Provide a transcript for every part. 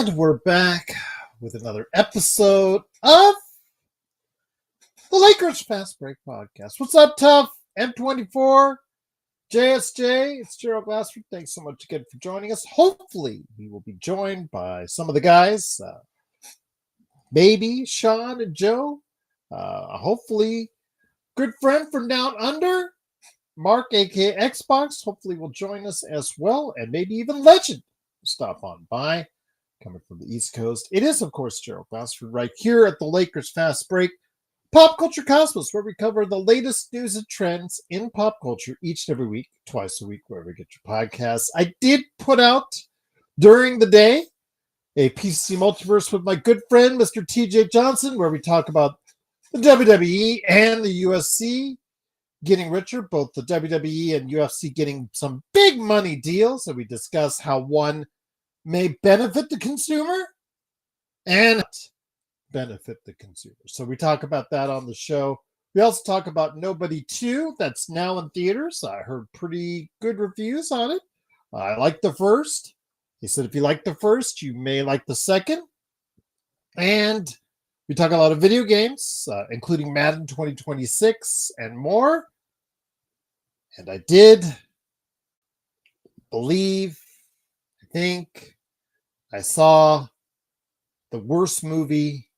And we're back with another episode of the Lakers Fast Break Podcast. What's up, Tough? M24, JSJ, it's Gerald Glassford. Thanks so much again for joining us. Hopefully, we will be joined by some of the guys, maybe Sean and Joe. Hopefully, good friend from down under, Mark, aka Xbox, hopefully will join us as well, and maybe even Legend will stop on by. Coming from the East Coast, it is, of course, Gerald Glassford right here at the Lakers Fast Break Pop Culture Cosmos, where we cover the latest news and trends in pop culture each and every week, twice a week, wherever you get your podcasts. I did put out during the day a PCC Multiverse with my good friend, Mr. TJ Johnson, where we talk about the WWE and the UFC getting richer, both the WWE and UFC getting some big money deals, and we discuss how one may benefit the consumer and benefit the consumer. So we talk about that on the show. We also talk about Nobody 2, that's now in theaters. I heard pretty good reviews on it. I liked the first. He said if you like the first, you may like the second. And we talk a lot of video games, including Madden 2026 and more. And I did believe, I think, I saw the worst movie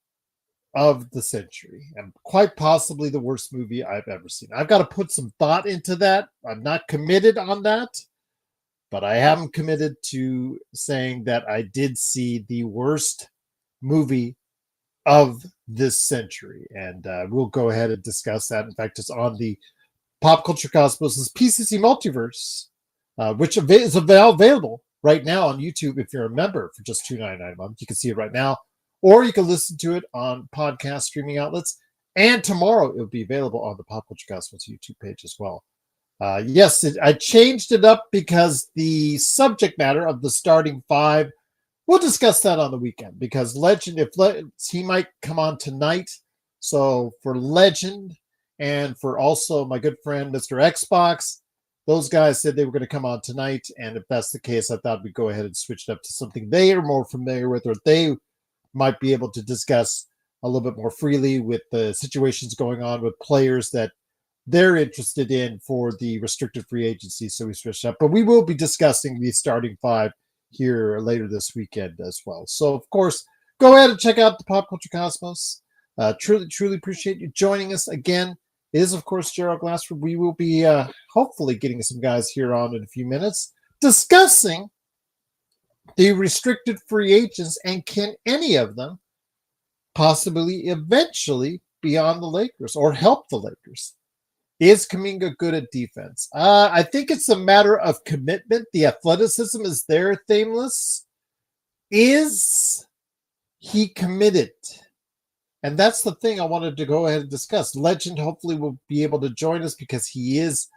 of the century, and quite possibly the worst movie I've ever seen. I've got to put some thought into that. I'm not committed on that, but I am committed to saying that I did see the worst movie of this century, and we'll go ahead and discuss that. In fact, it's on the Pop Culture Cosmos' PCC Multiverse, which is available right now on YouTube if you're a member for just $2.99 a month. You can see it right now, or you can listen to it on podcast streaming outlets. And tomorrow it will be available on the Pop Culture Cosmos YouTube page as well. Yes, I changed it up because the subject matter of the starting five, we'll discuss that on the weekend, because Legend, he might come on tonight. So for Legend and for also my good friend, Mr. Xbox, those guys said they were going to come on tonight, and if that's the case, I thought we'd go ahead and switch it up to something they are more familiar with, or they might be able to discuss a little bit more freely with the situations going on with players that they're interested in for the restricted free agency. So we switched up, but we will be discussing the starting five here later this weekend as well. So of course, go ahead and check out the Pop Culture Cosmos. Truly appreciate you joining us again. It is, of course, Gerald Glassford. We will be hopefully getting some guys here on in a few minutes discussing the restricted free agents, and can any of them possibly eventually be on the Lakers or help the Lakers? Is Kuminga good at defense? I think it's a matter of commitment. The athleticism is there, Thameless. Is he committed? And that's the thing I wanted to go ahead and discuss. Legend hopefully will be able to join us because he is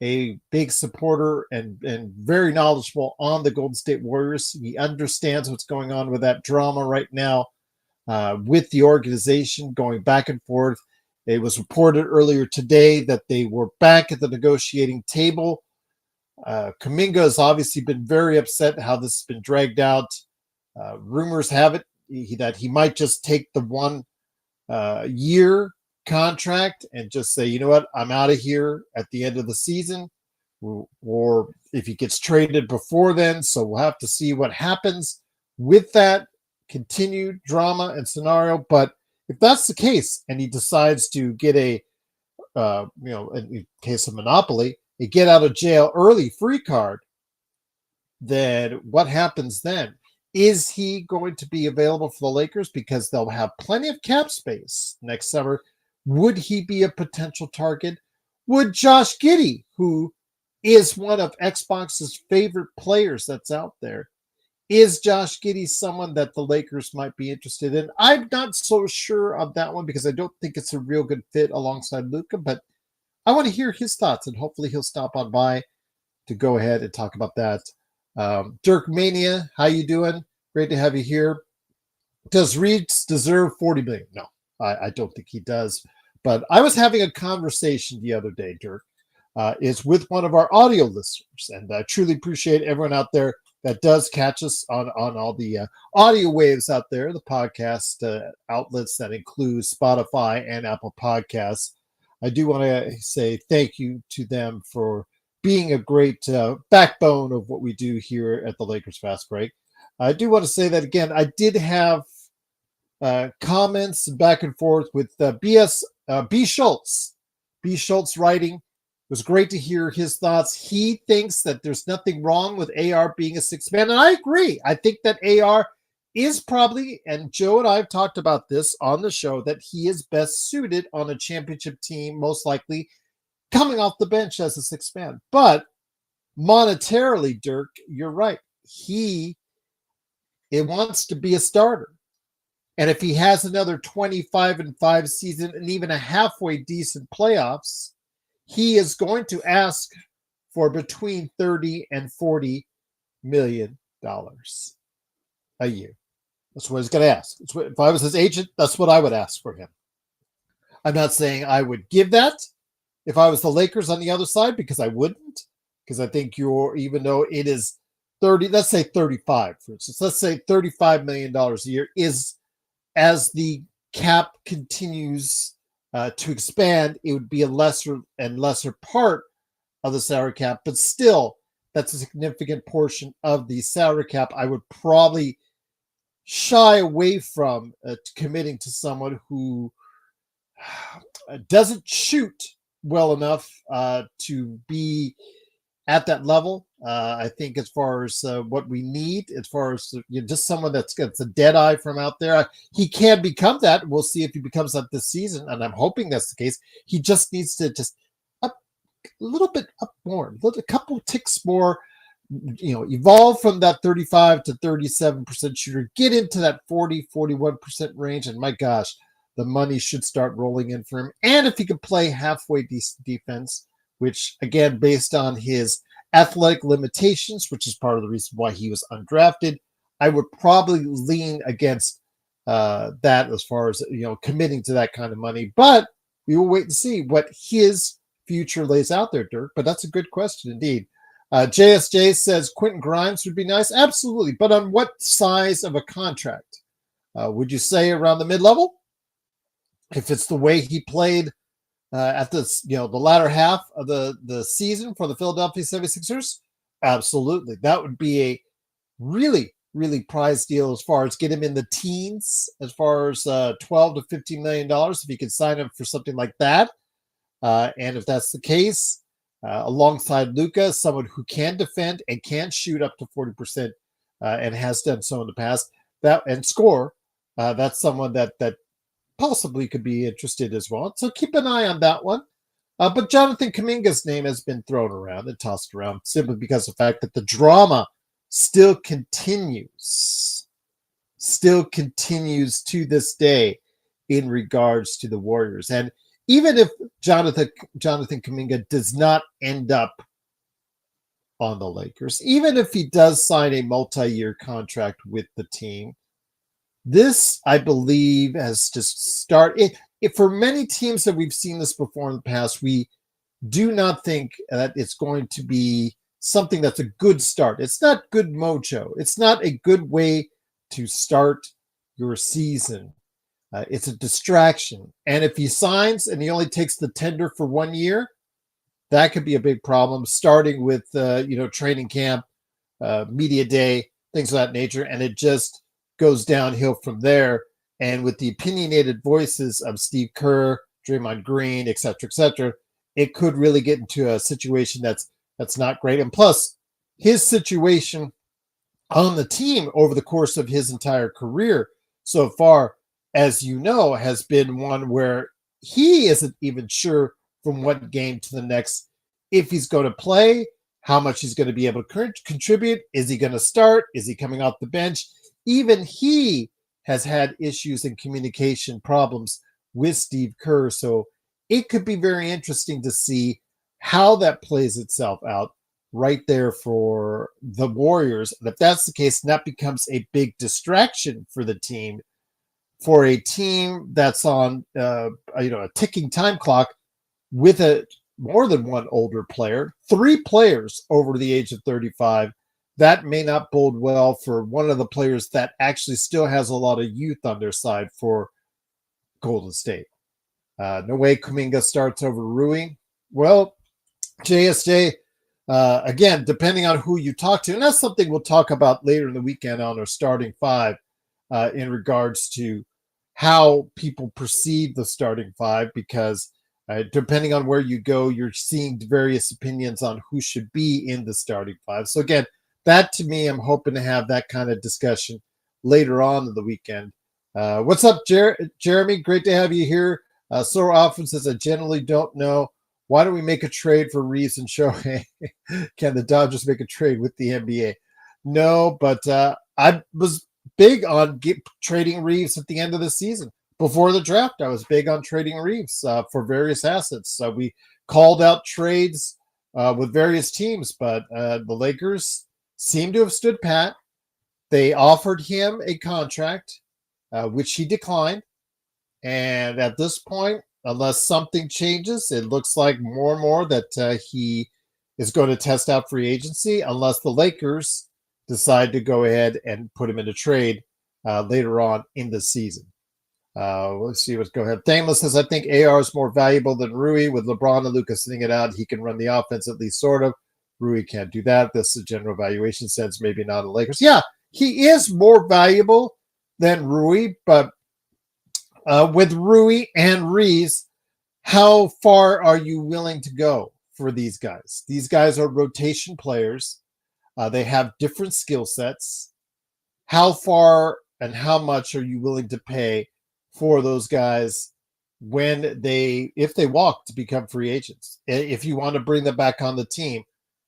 a big supporter and very knowledgeable on the Golden State Warriors. He understands what's going on with that drama right now with the organization going back and forth. It was reported earlier today that they were back at the negotiating table. Kuminga has obviously been very upset how this has been dragged out. Rumors have it that he might just take the 1 year contract and just say, you know what, I'm out of here at the end of the season, or if he gets traded before then. So we'll have to see what happens with that continued drama and scenario. But if that's the case and he decides to get a in case of Monopoly, a get out of jail early free card, then what happens then? Is he going to be available for the Lakers because they'll have plenty of cap space next summer? Would he be a potential target? Would Josh Giddey, who is one of Xbox's favorite players that's out there, is Josh Giddey someone that the Lakers might be interested in? I'm not so sure of that one because I don't think it's a real good fit alongside Luka, but I want to hear his thoughts, and hopefully he'll stop on by to go ahead and talk about that. Dirk Mania, how you doing? Great to have you here. Does Reeds deserve $40 million? No, I don't think he does. But I was having a conversation the other day, Dirk, is with one of our audio listeners, and I truly appreciate everyone out there that does catch us on all the audio waves out there, the podcast outlets that include Spotify and Apple Podcasts. I do want to say thank you to them for being a great backbone of what we do here at the Lakers Fast Break. I do want to say that again, I did have comments back and forth with B. Schultz. B. Schultz writing. It was great to hear his thoughts. He thinks that there's nothing wrong with AR being a sixth man, and I agree. I think that AR is probably, and Joe and I have talked about this on the show, that he is best suited on a championship team, most likely coming off the bench as a sixth man. But monetarily, Dirk, you're right. It wants to be a starter. And if he has another 25-5 season and even a halfway decent playoffs, he is going to ask for between $30 and $40 million a year. That's what he's going to ask. If I was his agent, that's what I would ask for him. I'm not saying I would give that if I was the Lakers on the other side, because I wouldn't. Because I think even though it is 30, let's say 35, for instance, let's say $35 million a year is, as the cap continues to expand, it would be a lesser and lesser part of the salary cap, but still, that's a significant portion of the salary cap. I would probably shy away from committing to someone who doesn't shoot well enough to be at that level. I think as far as what we need, as far as just someone that's a dead eye from out there, he can become that. We'll see if he becomes that this season, and I'm hoping that's the case. He just needs to just up a little bit up more, a couple ticks more, evolve from that 35 to 37% shooter, get into that 40-41% range, and my gosh, the money should start rolling in for him. And if he could play halfway decent defense, which again, based on his athletic limitations, which is part of the reason why he was undrafted, I would probably lean against that as far as committing to that kind of money. But we will wait and see what his future lays out there, Dirk. But that's a good question indeed. JSJ says Quentin Grimes would be nice. Absolutely. But on what size of a contract? Would you say around the mid-level? If it's the way he played at this, the latter half of the season for the Philadelphia 76ers, absolutely. That would be a really, really prized deal as far as get him in the teens, as far as $12 to $15 million, if he could sign up for something like that. And if that's the case, alongside Luka, someone who can defend and can shoot up to 40% and has done so in the past, and score, that's someone that possibly could be interested as well. So keep an eye on that one. But Jonathan Kuminga's name has been thrown around and tossed around simply because of the fact that the drama still continues to this day in regards to the Warriors. And even if Jonathan Kuminga does not end up on the Lakers, even if he does sign a multi-year contract with the team, this, I believe, has just started. For many teams that we've seen this before in the past, we do not think that it's going to be something that's a good start. It's not good mojo. It's not a good way to start your season. It's a distraction. And if he signs and he only takes the tender for 1 year, that could be a big problem, starting with, training camp, media day, things of that nature. And it just goes downhill from there. And with the opinionated voices of Steve Kerr, Draymond Green, et cetera, it could really get into a situation that's not great. And plus, his situation on the team over the course of his entire career so far, as you know, has been one where he isn't even sure from one game to the next if he's going to play, how much he's going to be able to contribute. Is he going to start? Is he coming off the bench? Even he has had issues and communication problems with Steve Kerr. So it could be very interesting to see how that plays itself out right there for the Warriors. And if that's the case, that becomes a big distraction for the team, for a team that's on a ticking time clock with more than one older player, 3 players over the age of 35 that may not bode well for one of the players that actually still has a lot of youth on their side for Golden State. No way Kuminga starts over Rui. Well, JSJ, again, depending on who you talk to, and that's something we'll talk about later in the weekend on our starting five in regards to how people perceive the starting five, because depending on where you go, you're seeing various opinions on who should be in the starting five. So again, that to me, I'm hoping to have that kind of discussion later on in the weekend. What's up, Jeremy? Great to have you here. So often says, I generally don't know. Why don't we make a trade for Reeves and Shohei? Can the Dodgers make a trade with the NBA? No, but I was big on trading Reeves at the end of the season. Before the draft, I was big on trading Reeves for various assets. We called out trades with various teams, but the Lakers seem to have stood pat. They offered him a contract, which he declined. And at this point, unless something changes, it looks like more and more that he is going to test out free agency, unless the Lakers decide to go ahead and put him in a trade later on in the season. Let's see. Let's go ahead. Thameless says, I think AR is more valuable than Rui. With LeBron and Luka sitting it out, he can run the offense at least sort of. Rui can't do that. This is a general valuation sense, maybe not in the Lakers. Yeah, he is more valuable than Rui, but with Rui and Reeves, how far are you willing to go for these guys? These guys are rotation players. They have different skill sets. How far and how much are you willing to pay for those guys if they walk to become free agents? If you want to bring them back on the team,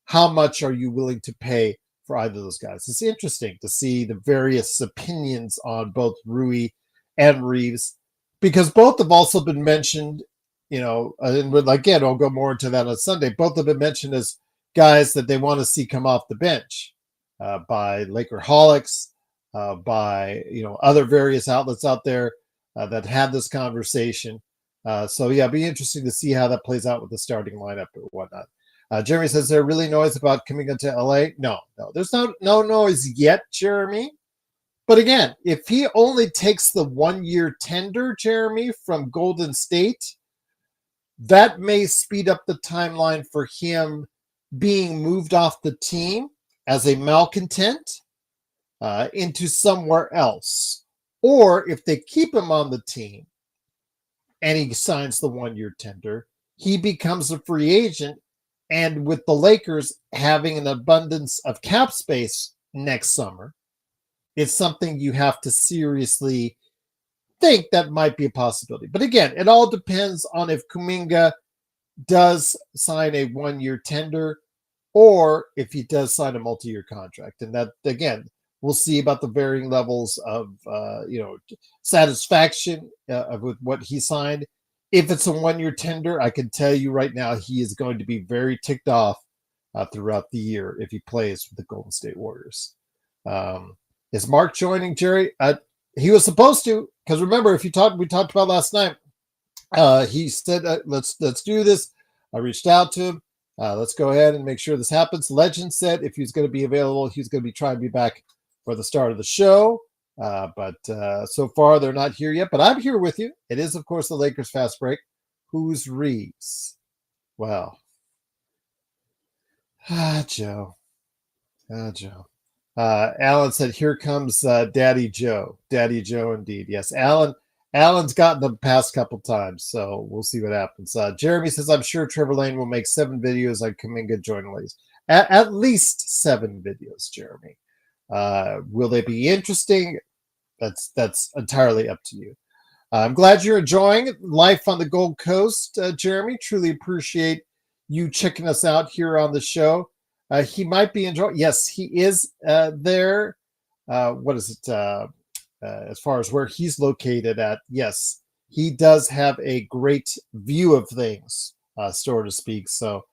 how much are you willing to pay for either of those guys? It's interesting to see the various opinions on both Rui and Reeves, because both have also been mentioned, and again, I'll go more into that on Sunday. Both have been mentioned as guys that they want to see come off the bench by Lakerholics, by other various outlets out there that had this conversation. So yeah, it'd be interesting to see how that plays out with the starting lineup or whatnot. Jeremy says, there really noise about coming into LA? No, there's no noise yet, Jeremy. But again, if he only takes the 1-year tender, Jeremy, from Golden State, that may speed up the timeline for him being moved off the team as a malcontent into somewhere else. Or if they keep him on the team and he signs the 1-year tender, he becomes a free agent. And with the Lakers having an abundance of cap space next summer, it's something you have to seriously think that might be a possibility. But again, it all depends on if Kuminga does sign a 1-year tender or if he does sign a multi-year contract. And that, again, we'll see about the varying levels of, satisfaction with what he signed. If it's a 1-year tender, I can tell you right now, he is going to be very ticked off throughout the year if he plays with the Golden State Warriors. Is Mark joining, Jerry? He was supposed to, because remember, we talked about last night. He said, "Let's do this." I reached out to him. Let's go ahead and make sure this happens. Legend said if he's going to be available, he's going to be trying to be back for the start of the show. But so far, they're not here yet. But I'm here with you. It is, of course, the Lakers Fast Break. Who's Reeves? Well, Joe. Joe. Alan said, here comes Daddy Joe. Daddy Joe, indeed. Yes, Alan's gotten them the past couple times, so we'll see what happens. Jeremy says, I'm sure Trevor Lane will make 7 videos on Kuminga joining Lakers. At least 7 videos, Jeremy. Will they be interesting? That's entirely up to you. I'm glad you're enjoying life on the Gold Coast, Jeremy. Truly appreciate you checking us out here on the show. He might be enjoying. Yes, he is there. What is it? As far as where he's located at, yes, he does have a great view of things, so to speak. So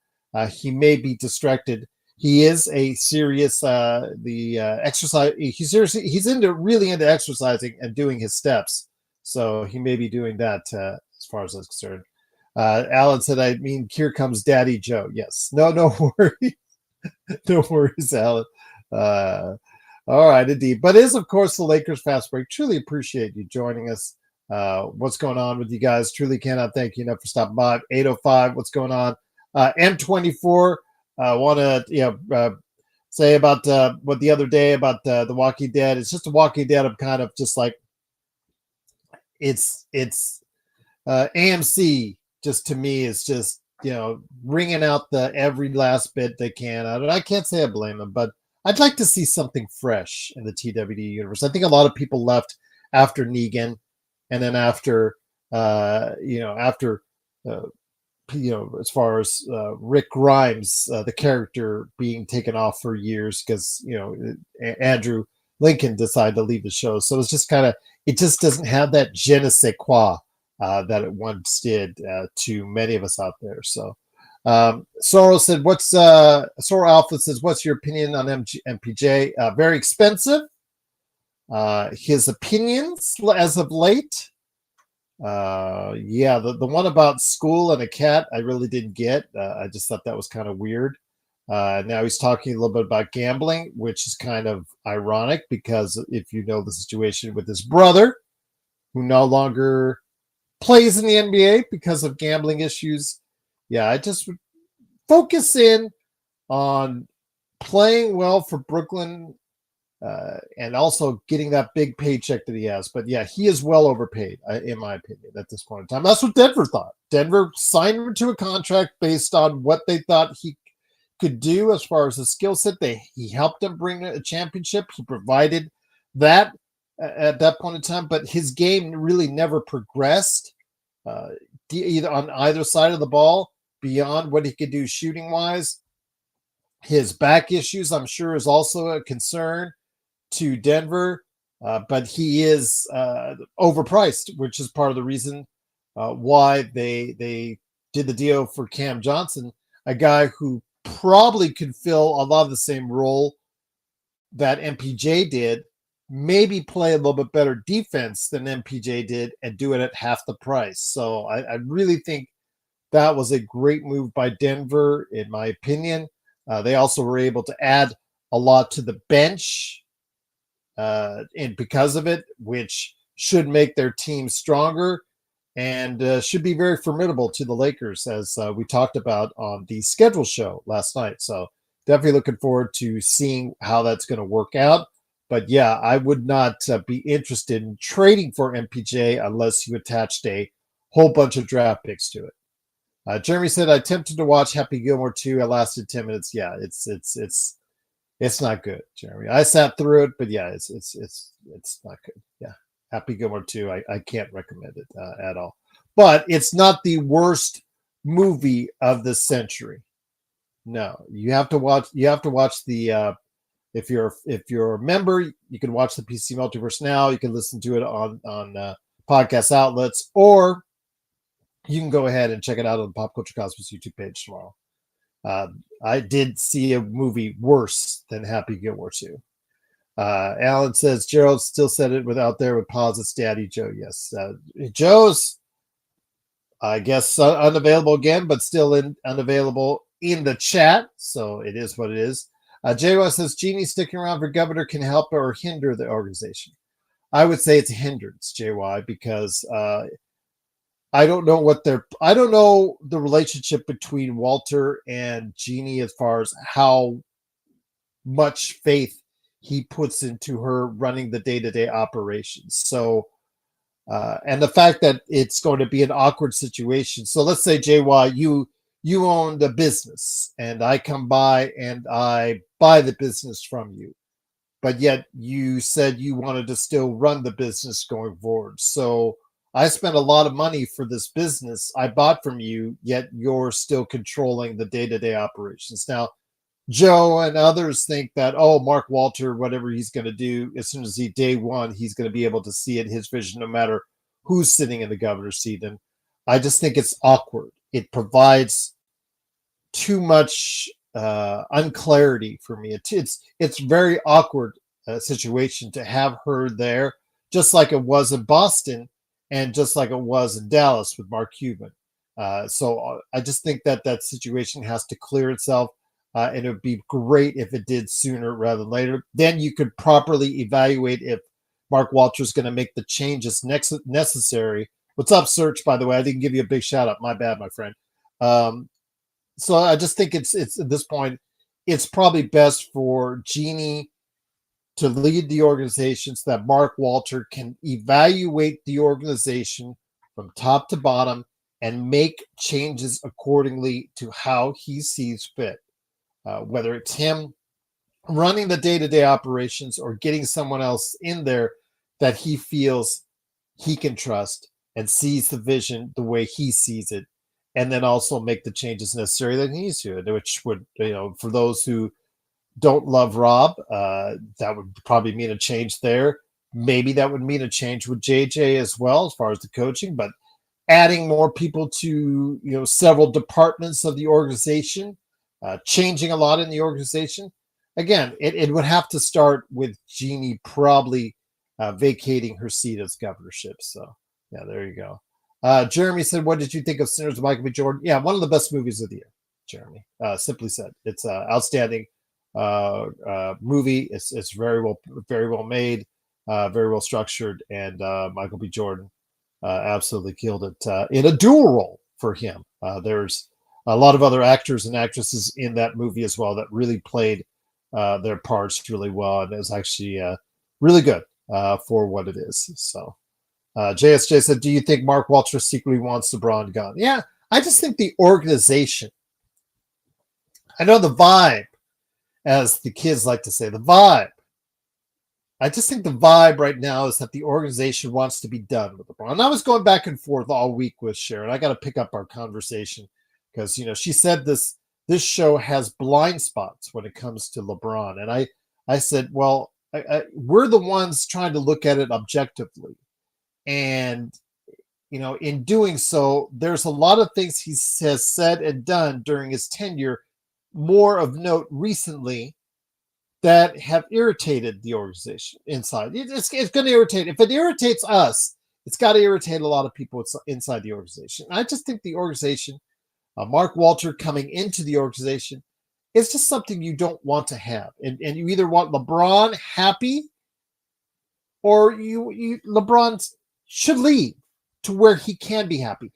he may be distracted. He is a serious exercise. He's really into exercising and doing his steps. So he may be doing that as far as that's concerned. Alan said, I mean, here comes Daddy Joe. Yes. No worries. No worries, Alan. Uh, all right, indeed. But it is, of course, the Lakers Fast Break. Truly appreciate you joining us. What's going on with you guys? Truly cannot thank you enough for stopping by. 805, what's going on? M24, want to say about what the other day about The Walking Dead. It's just The Walking Dead. I'm kind of just like, it's AMC just to me is just, wringing out the every last bit they can out of it. I can't say I blame them, but I'd like to see something fresh in the TWD universe. I think a lot of people left after Negan, and then after, as far as Rick Grimes, the character being taken off for years because, Andrew Lincoln decided to leave the show. So it's just kind of, it just doesn't have that je ne sais quoi that it once did to many of us out there. So Sorrel said, Sorrel Alpha says, what's your opinion on MPJ? Very expensive. His opinions as of late. The one about school and a cat, I really didn't get. I just thought that was kind of weird. Now he's talking a little bit about gambling, which is kind of ironic because if you know the situation with his brother, who no longer plays in the NBA because of gambling issues. Yeah, I just would focus in on playing well for Brooklyn and also getting that big paycheck that he has. But yeah, he is well overpaid, in my opinion, at this point in time. That's what Denver thought. Denver signed him to a contract based on what they thought he could do as far as his skill set. He helped them bring a championship. He provided that at that point in time, but his game really never progressed either on either side of the ball beyond what he could do shooting wise. His back issues, I'm sure, is also a concern to Denver, but he is overpriced, which is part of the reason why they did the deal for Cam Johnson, a guy who probably could fill a lot of the same role that MPJ did, maybe play a little bit better defense than MPJ did and do it at half the price. So I really think that was a great move by Denver, in my opinion. They also were able to add a lot to the bench and because of it, which should make their team stronger and should be very formidable to the Lakers, as we talked about on the schedule show last night. So definitely looking forward to seeing how that's going to work out. But yeah, I would not be interested in trading for MPJ unless you attached a whole bunch of draft picks to it. Jeremy said, I attempted to watch Happy Gilmore 2. I lasted 10 minutes. Yeah, it's not good, Jeremy. I sat through it, but yeah, it's not good. Yeah. Happy Gilmore 2. I can't recommend it at all. But it's not the worst movie of the century. No, you have to watch the if you're a member, you can watch the PC Multiverse now. You can listen to it on podcast outlets, or you can go ahead and check it out on the Pop Culture Cosmos YouTube page tomorrow. I did see a movie worse than Happy Gilmore 2. Alan says, Gerald still said it without there with pause. It's Daddy Joe. Yes. Joe's, I guess, unavailable again, but still unavailable in the chat. So it is what it is. JY says, Jeannie sticking around for governor can help or hinder the organization. I would say it's a hindrance, JY, because I don't know the relationship between Walter and Jeannie as far as how much faith he puts into her running the day-to-day operations. So, and the fact that it's going to be an awkward situation. So let's say, JY, you own the business and I come by and I buy the business from you, but yet you said you wanted to still run the business going forward. So I spent a lot of money for this business I bought from you, yet you're still controlling the day-to-day operations. Now, Joe and others think that, Mark Walter, whatever he's going to do, as soon as day one, he's going to be able to see it, his vision, no matter who's sitting in the governor's seat. And I just think it's awkward. It provides too much unclarity for me. It's very awkward situation to have her there, just like it was in Boston and just like it was in Dallas with Mark Cuban. So I just think that situation has to clear itself. and it would be great if it did sooner rather than later. Then you could properly evaluate if Mark Walter's going to make the changes necessary. What's up, Search? By the way, I didn't give you a big shout out. My bad, my friend. So I just think it's at this point, it's probably best for Jeannie to lead the organization so that Mark Walter can evaluate the organization from top to bottom and make changes accordingly to how he sees fit. Whether it's him running the day-to-day operations or getting someone else in there that he feels he can trust and sees the vision the way he sees it, and then also make the changes necessary that he needs to, which would, for those who don't love Rob, that would probably mean a change there. Maybe that would mean a change with JJ as well, as far as the coaching, but adding more people to, several departments of the organization, changing a lot in the organization. Again, it would have to start with Jeannie probably vacating her seat as governorship. So, yeah, there you go. Jeremy said, what did you think of Sinners of Michael B. Jordan? Yeah, one of the best movies of the year, Jeremy. Simply said. It's outstanding movie. It's very well made, very well structured, and Michael B. Jordan absolutely killed it in a dual role for him. There's a lot of other actors and actresses in that movie as well that really played their parts really well, and it was actually really good for what it is. So JSJ said, do you think Mark Walter secretly wants LeBron gone? Yeah, I just think the organization, I know the vibe, as the kids like to say, the vibe. I just think the vibe right now is that the organization wants to be done with LeBron. And I was going back and forth all week with Sharon. I got to pick up our conversation because, she said this show has blind spots when it comes to LeBron. And I said, well, we're the ones trying to look at it objectively. And, in doing so, there's a lot of things he has said and done during his tenure, more of note recently, that have irritated the organization inside. It's going to irritate. If it irritates us, it's got to irritate a lot of people inside the organization. I just think the organization, Mark Walter coming into the organization, it's just something you don't want to have. And you either want LeBron happy or LeBron should leave to where he can be happy.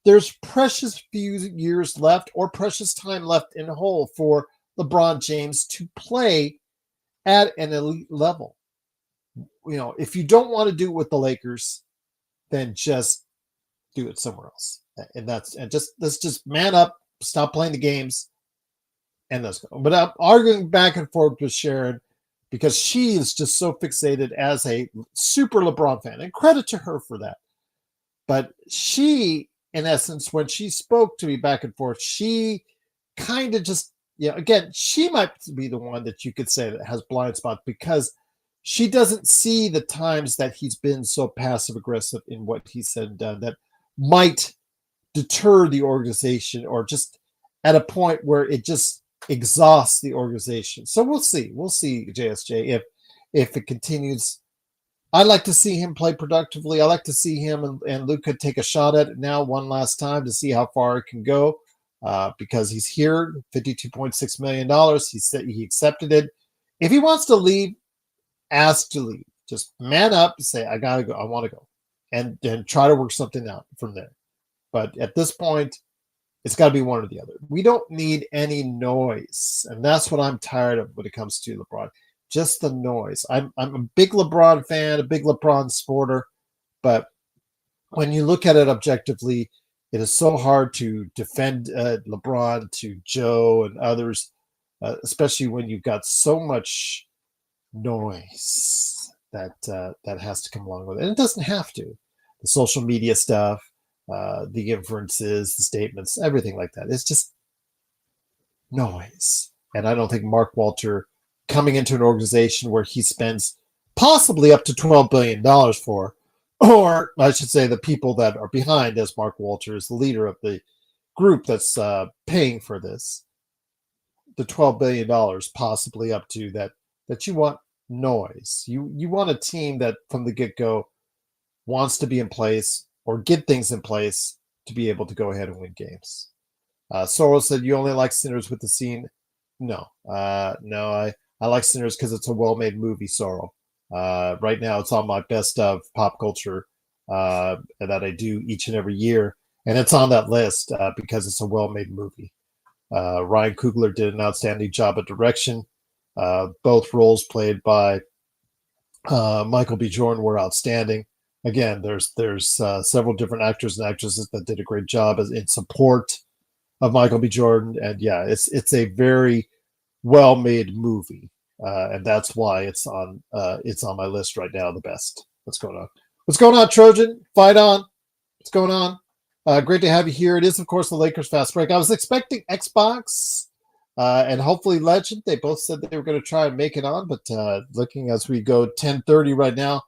There's precious few years left or precious time left in the hole for LeBron James to play at an elite level. If you don't want to do it with the Lakers, then just do it somewhere else. Let's just man up, stop playing the games, and let's go. But I'm arguing back and forth with Sharon because she is just so fixated as a super LeBron fan, and credit to her for that. But she, in essence, when she spoke to me back and forth, she kind of just, again, she might be the one that you could say that has blind spots because she doesn't see the times that he's been so passive aggressive in what he said and done that might deter the organization or just at a point where it just exhausts the organization. So we'll see. We'll see, JSJ, if it continues. I'd like to see him play productively. I like to see him and Luka take a shot at it now one last time to see how far it can go. Because he's here, $52.6 million. He said he accepted it. If he wants to leave, ask to leave. Just man up and say, I got to go. I want to go. And try to work something out from there. But at this point, it's got to be one or the other. We don't need any noise. And that's what I'm tired of when it comes to LeBron. Just the noise. I'm a big LeBron fan, a big LeBron supporter. But when you look at it objectively, it is so hard to defend LeBron to Joe and others, especially when you've got so much noise that has to come along with it. And it doesn't have to. The social media stuff, the inferences, the statements, everything like that. It's just noise. And I don't think Mark Walter coming into an organization where he spends possibly up to $12 billion for, or I should say the people that are behind, as Mark Walter is the leader of the group that's paying for this, the $12 billion possibly up to that you want noise. You want a team that from the get-go wants to be in place or get things in place to be able to go ahead and win games. Soros said you only like Sinners with the scene No, no, I like Sinners because it's a well-made movie, Sorrow. Right now, it's on my best of pop culture that I do each and every year, and it's on that list because it's a well-made movie. Ryan Coogler did an outstanding job at direction. Both roles played by Michael B. Jordan were outstanding. Again, there's several different actors and actresses that did a great job in support of Michael B. Jordan, and yeah, it's a very well made movie, and that's why it's on my list right now. The best. What's going on? What's going on, Trojan? Fight on. What's going on? Great to have you here. It is, of course, the Lakers Fast Break. I was expecting Xbox and hopefully Legend. They both said they were going to try and make it on, but looking as we go 10:30 right now,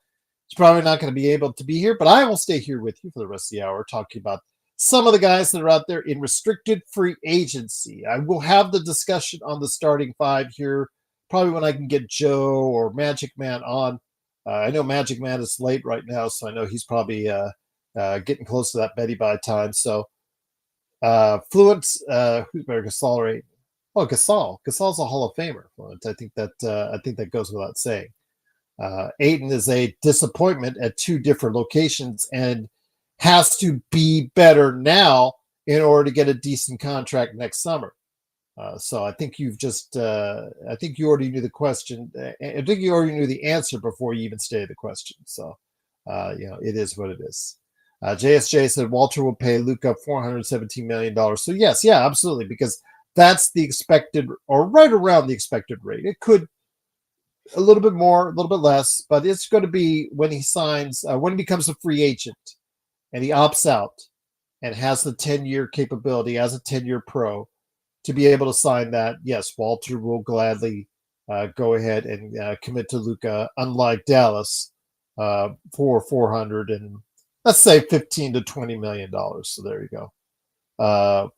it's probably not going to be able to be here. But I will stay here with you for the rest of the hour, talking about some of the guys that are out there in restricted free agency. I will have the discussion on the starting five here, probably when I can get Joe or Magic Man on. I know Magic Man is late right now, so I know he's probably getting close to that Betty by time. So Fluent, who's better, Gasol or Ayton? Oh, Gasol. Gasol's a Hall of Famer. Fluent. I think that goes without saying. Ayton is a disappointment at two different locations and has to be better now in order to get a decent contract next summer. So I think I think you already knew the question. I think you already knew the answer before you even stated the question. So, it is what it is. JSJ said Walter will pay Luka $417 million. So yes, yeah, absolutely, because that's the expected, or right around the expected rate. It could a little bit more, a little bit less, but it's going to be when he signs, when he becomes a free agent and he opts out and has the 10-year capability as a 10-year pro to be able to sign that. Yes, Walter will gladly go ahead and commit to Luka, unlike Dallas, for 400 and let's say 15 to $20 million. So there you go.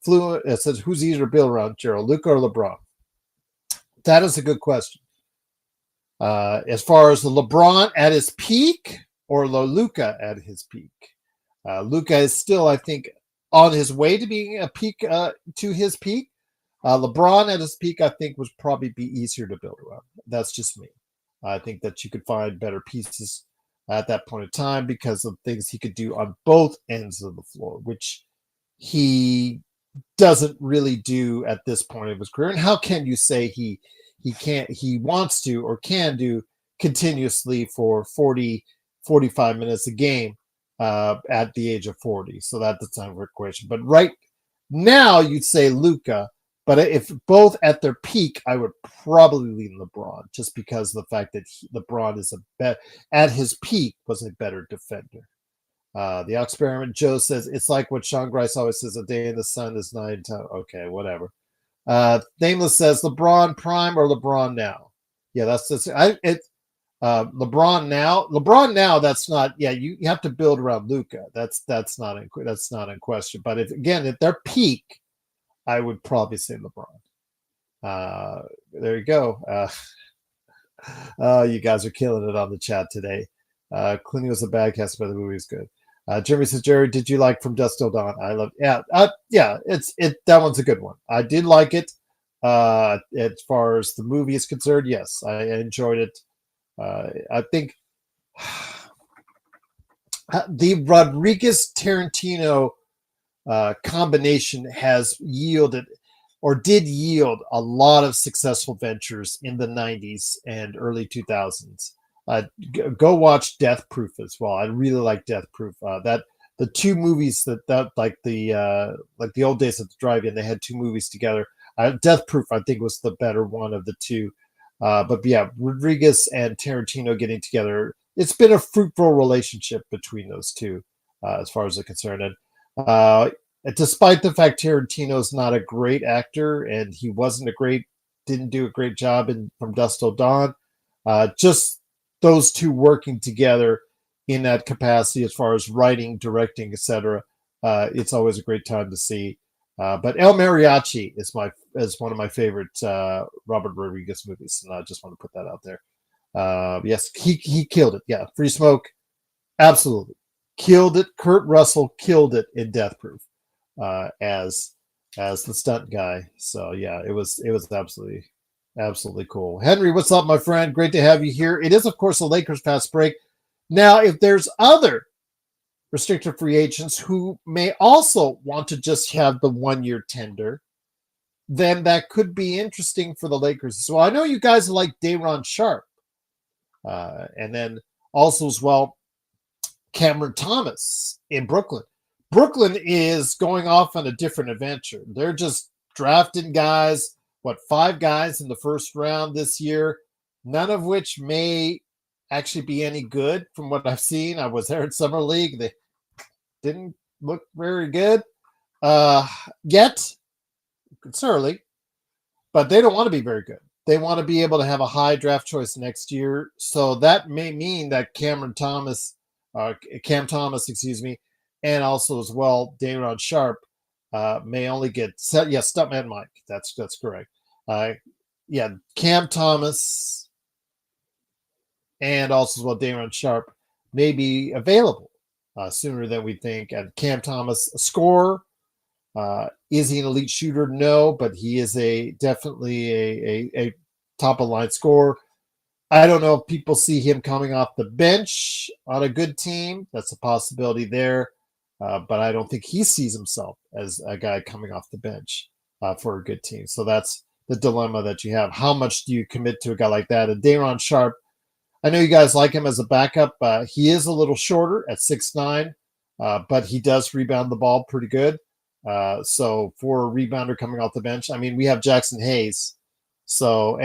Fluent, it says, who's easier to build around, Gerald, Luka or LeBron? That is a good question. As far as the LeBron at his peak or Luka at his peak, Luka is still, I think, on his way to being a peak to his peak. LeBron at his peak, I think, would probably be easier to build around. That's just me. I think that you could find better pieces at that point in time because of things he could do on both ends of the floor, which he doesn't really do at this point of his career. And how can you say he wants to or can do continuously for 45 minutes a game at the age of 40? So that's a time equation. But right now you'd say Luka, but if both at their peak, I would probably lean LeBron, just because of the fact that LeBron is at his peak was a better defender. The experiment, Joe says, it's like what Sean Grice always says, a day in the sun is 9 times. Okay, whatever. Nameless says, LeBron prime or LeBron now? Yeah, that's LeBron now. LeBron now, that's not. Yeah, you have to build around Luka. That's not in question. But at their peak, I would probably say LeBron. There you go. You guys are killing it on the chat today. Clooney was a bad cast, but the movie is good. Jeremy says, Jerry, did you like From Dusk Till Dawn? I love. Yeah, that one's a good one. I did like it. As far as the movie is concerned, yes, I enjoyed it. I think the Rodriguez Tarantino combination has yielded or did yield a lot of successful ventures in the 90s and early 2000s. Go watch Death Proof as well. I really like Death Proof. That the two movies that like the old days at the drive-in, they had two movies together. Death Proof, I think, was the better one of the two. But yeah, Rodriguez and Tarantino getting together, it's been a fruitful relationship between those two, as far as I'm concerned. And despite the fact Tarantino's not a great actor and he didn't do a great job in From Dusk Till Dawn, just those two working together in that capacity as far as writing, directing, etc. It's always a great time to see. But El Mariachi is one of my favorite Robert Rodriguez movies, and I just want to put that out there. Yes, he killed it. Yeah, Free Smoke, absolutely killed it. Kurt Russell killed it in Death Proof as as the stunt guy. So yeah, it was absolutely cool. Henry, what's up, my friend? Great to have you here. It is, of course, a Lakers fast break. Now, if there's other restricted free agents who may also want to just have the 1-year tender, then that could be interesting for the Lakers. So I know you guys like Day'Ron Sharpe. And then also as well, Cameron Thomas in Brooklyn. Brooklyn is going off on a different adventure. They're just drafting guys, 5 guys in the first round this year, none of which may actually be any good from what I've seen. I was there in Summer League. They didn't look very good yet. It's early, but they don't want to be very good. They want to be able to have a high draft choice next year. So that may mean that Cam Thomas, excuse me, and also as well Day'Ron Sharpe may only get Stuntman Mike. That's correct. Cam Thomas and also as well Day'Ron Sharpe may be available sooner than we think. And Cam Thomas, a scorer. Is he an elite shooter? No, but he is definitely a top of line scorer. I don't know if people see him coming off the bench on a good team. That's a possibility there, but I don't think he sees himself as a guy coming off the bench for a good team. So that's the dilemma that you have. How much do you commit to a guy like that? And Day'Ron Sharpe, I know you guys like him as a backup. He is a little shorter at 6'9", but he does rebound the ball pretty good. So for a rebounder coming off the bench, I mean, we have Jackson Hayes. So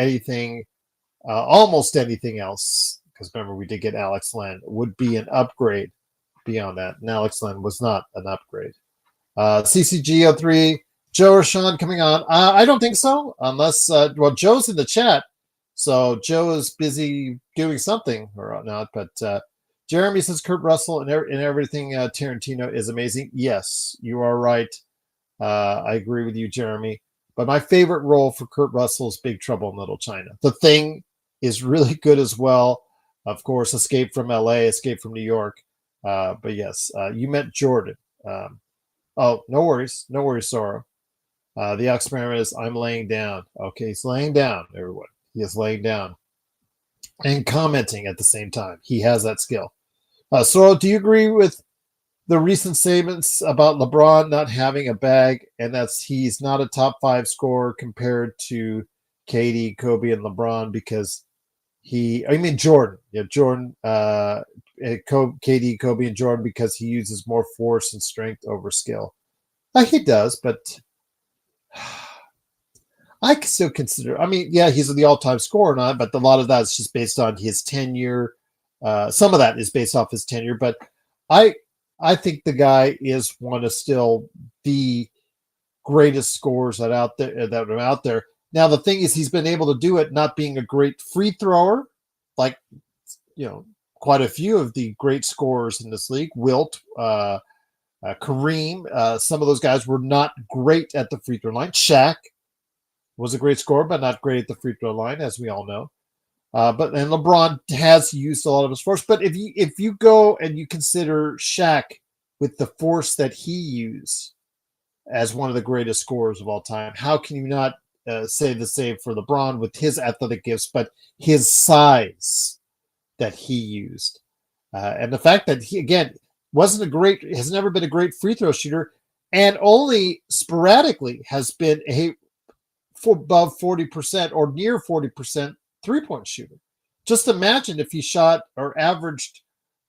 almost anything else, because remember we did get Alex Len, would be an upgrade beyond that. And Alex Len was not an upgrade. CCG03, Joe or Sean coming on? I don't think so, unless, Joe's in the chat. So Joe is busy doing something or not, but Jeremy says Kurt Russell and everything Tarantino is amazing. Yes, you are right. I agree with you, Jeremy. But my favorite role for Kurt Russell is Big Trouble in Little China. The Thing is really good as well. Of course, Escape from LA, Escape from New York. But yes, you met Jordan. No worries, Sora. The experiment is I'm laying down. Okay, he's laying down, everyone. He is laying down and commenting at the same time. He has that skill. Sora, do you agree with the recent statements about LeBron not having a bag, and he's not a top 5 scorer compared to KD, Kobe, and LeBron because Jordan. Yeah, Jordan, KD, Kobe, and Jordan because he uses more force and strength over skill. He does, but I can still consider. He's the all-time scorer, not, but a lot of that is just based on his tenure. Some of that is based off his tenure, but I think the guy is one of still the greatest scorers that are out there. Now the thing is, he's been able to do it not being a great free thrower, like quite a few of the great scorers in this league. Wilt, Kareem, some of those guys were not great at the free throw line. Shaq was a great scorer, but not great at the free throw line, as we all know. But LeBron has used a lot of his force. But if you go and you consider Shaq with the force that he used as one of the greatest scorers of all time, how can you not say the same for LeBron with his athletic gifts, but his size that he used, and the fact that he again has never been a great free throw shooter, and only sporadically has been above 40% or near 40% three-point shooter. Just imagine if he shot or averaged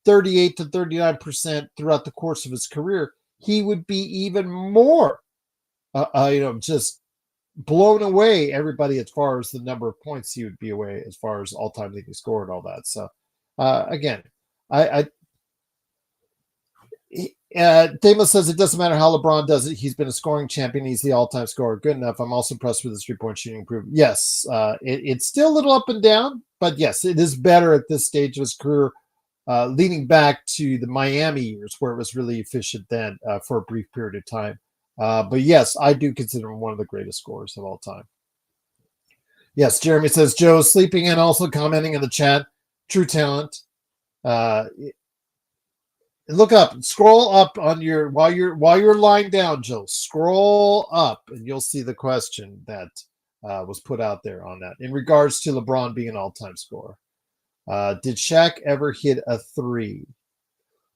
38 to 39% throughout the course of his career, he would be even more, just blown away everybody as far as the number of points he would be away as far as all-time leading score and all that. So, again, Damos says it doesn't matter how LeBron does it. He's been a scoring champion. He's the all-time scorer. Good enough. I'm also impressed with his three-point shooting improvement. Yes, it's still a little up and down, but yes, it is better at this stage of his career, leading back to the Miami years where it was really efficient then for a brief period of time. But yes, I do consider him one of the greatest scorers of all time. Yes, Jeremy says Joe is sleeping and also commenting in the chat. True talent. Look up, scroll up on your while you're lying down, Joe. Scroll up, and you'll see the question that was put out there on that in regards to LeBron being an all-time scorer. Did Shaq ever hit a three?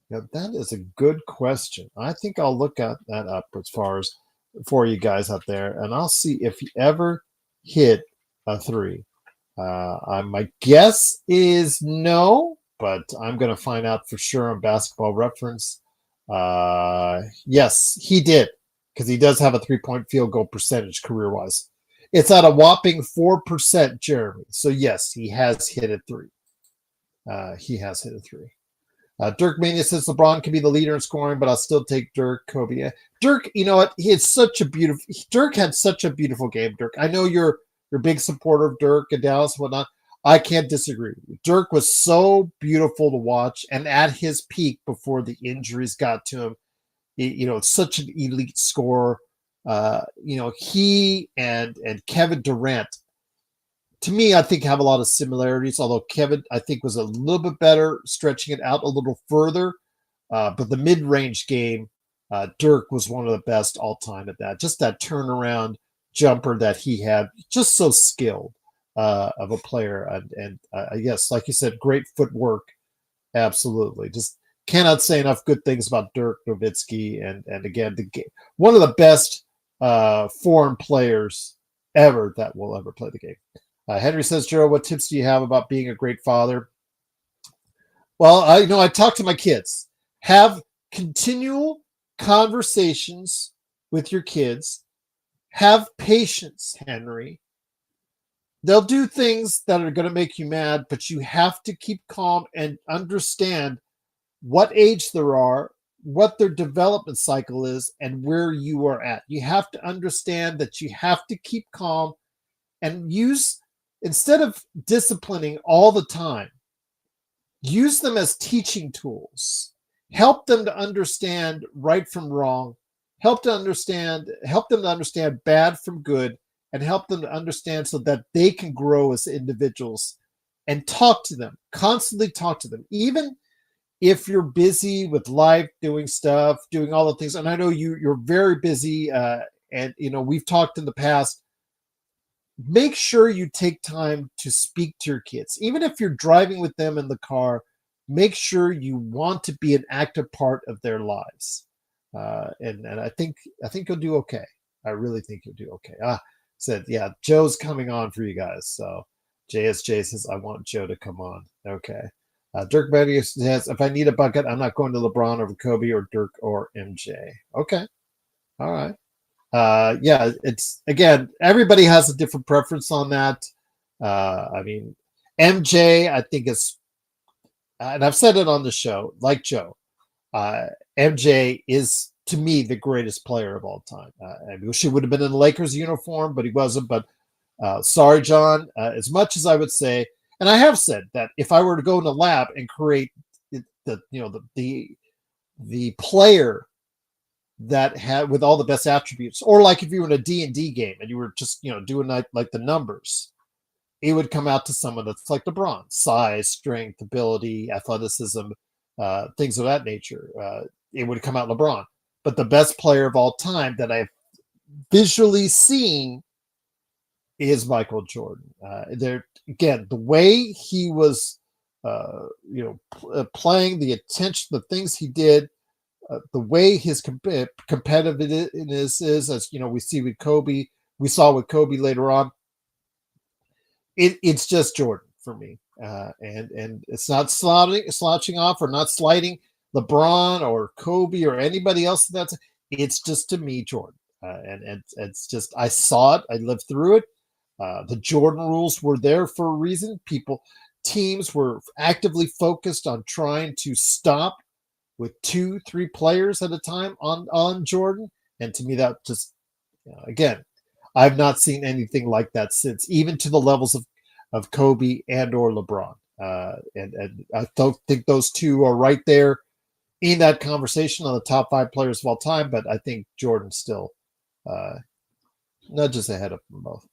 Now, that is a good question. I think I'll look at that up as far as for you guys out there, and I'll see if he ever hit a three. My guess is no, but I'm going to find out for sure on Basketball Reference. Yes, he did, because he does have a 3-point field goal percentage career-wise. It's at a whopping 4%, Jeremy. So yes, he has hit a three. He has hit a three. Dirk Mania says LeBron can be the leader in scoring, but I'll still take Dirk. Kobe. Dirk, you know what? Dirk had such a beautiful game. Dirk, I know you're a big supporter of Dirk and Dallas and whatnot. I can't disagree with you. Dirk was so beautiful to watch, and at his peak before the injuries got to him, such an elite scorer. He and Kevin Durant, to me, I think have a lot of similarities, although Kevin, I think, was a little bit better stretching it out a little further. But the mid-range game, Dirk was one of the best all-time at that. Just that turnaround jumper that he had, just so skilled of a player. And yes, like you said, great footwork. Absolutely. Just cannot say enough good things about Dirk Nowitzki. And again, one of the best foreign players ever that will ever play the game. Henry says, Gerald, what tips do you have about being a great father? Well, I talk to my kids. Have continual conversations with your kids. Have patience, Henry. They'll do things that are going to make you mad, but you have to keep calm and understand what age they are, what their development cycle is, and where you are at. You have to understand that you have to keep calm and instead of disciplining all the time, use them as teaching tools. Help them to understand right from wrong. Help them to understand bad from good, and help them to understand so that they can grow as individuals. And talk to them, constantly talk to them. Even if you're busy with life, doing stuff, doing all the things, and I know you're very busy, and we've talked in the past. Make sure you take time to speak to your kids. Even if you're driving with them in the car, make sure you want to be an active part of their lives. And I think you'll do okay. I really think you'll do okay. Said, yeah, Joe's coming on for you guys. So JSJ says, I want Joe to come on. Okay. Dirk Betty says, if I need a bucket, I'm not going to LeBron over Kobe or Dirk or MJ. Okay. All right. Yeah, it's, again, everybody has a different preference on that. I mean, MJ, I think is, and I've said it on the show, like Joe, MJ is, to me, the greatest player of all time. I wish he would have been in the Lakers uniform, but he wasn't. But sorry, John, as much as I would say, and I have said that if I were to go in the lab and create the player that had with all the best attributes, or like if you were in a D&D game and you were just doing like the numbers, it would come out to someone that's like LeBron: size, strength, ability, athleticism, things of that nature. It would come out LeBron. But the best player of all time that I've visually seen is Michael Jordan. There again, the way he was playing, the attention, the things he did, the way his competitiveness is, as we see with Kobe, we saw with Kobe later on. It's just Jordan for me, and it's not slouching off or not sliding LeBron or Kobe or anybody else. It's just, to me, Jordan, and it's just, I saw it, I lived through it. The Jordan rules were there for a reason. Teams were actively focused on trying to stop with 2-3 players at a time on Jordan. And to me, that just, again, I've not seen anything like that since, even to the levels of Kobe and or LeBron. And I think those two are right there in that conversation on the top 5 players of all time. But I think Jordan still nudges ahead of them both.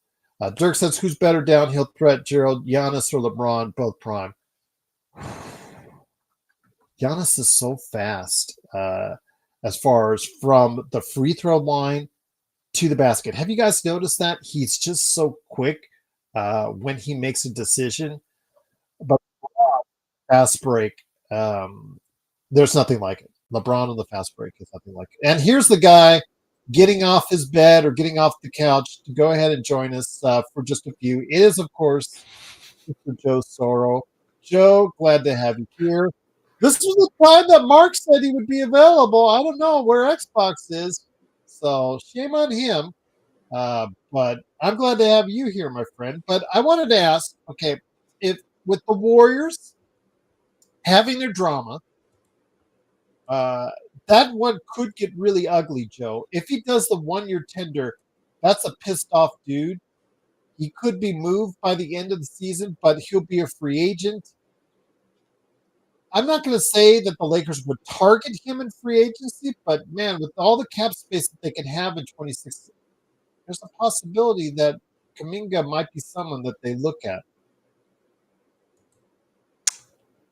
Dirk says, who's better downhill threat, Gerald, Giannis or LeBron? Both prime. Giannis is so fast as far as from the free throw line to the basket. Have you guys noticed that? He's just so quick when he makes a decision. But fast break, um, there's nothing like it. LeBron on the fast break is nothing like it. And here's the guy getting off his bed or getting off the couch to go ahead and join us for just a few. It is, of course, Mr. Joe Soro. Joe, glad to have you here. This was the time that Mark said he would be available. I don't know where Xbox is, so shame on him. But I'm glad to have you here, my friend. But I wanted to ask, okay, if with the Warriors having their drama, uh, that one could get really ugly, Joe. If he does the 1 year tender, that's a pissed off dude. He could be moved by the end of the season, but he'll be a free agent. I'm not going to say that the Lakers would target him in free agency, but man, with all the cap space that they can have in 26, there's a possibility that Kuminga might be someone that they look at.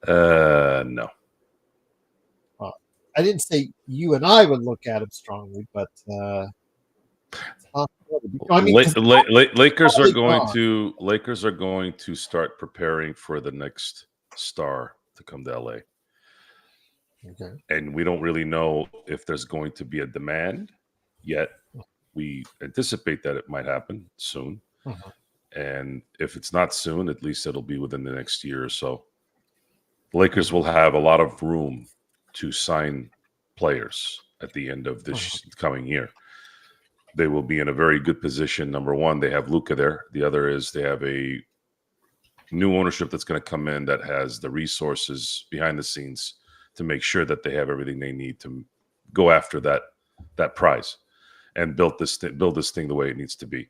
No. I didn't say you and I would look at him strongly, but I mean, Lakers are going to start preparing for the next star to come to LA. Okay. And we don't really know if there's going to be a demand yet. We anticipate that it might happen soon. Uh-huh. And if it's not soon, at least it'll be within the next year or so. The Lakers will have a lot of room to sign players at the end of this coming year. They will be in a very good position. Number one, they have Luka there. The other is they have a new ownership that's going to come in that has the resources behind the scenes to make sure that they have everything they need to go after that prize and build this thing the way it needs to be.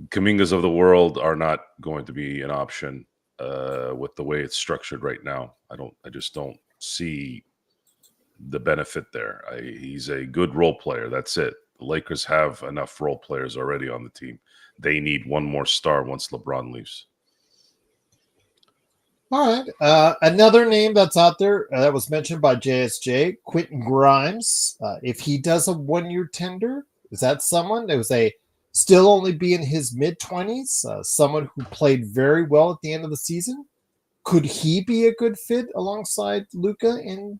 Kumingas of the world are not going to be an option with the way it's structured right now. I just don't see the benefit there. He's a good role player. That's it. The Lakers have enough role players already on the team. They need one more star once LeBron leaves. All right. Another name that's out there that was mentioned by JSJ, Quentin Grimes. If he does a 1 year tender, is that someone that was still only be in his mid-20s? Someone who played very well at the end of the season? Could he be a good fit alongside Luka in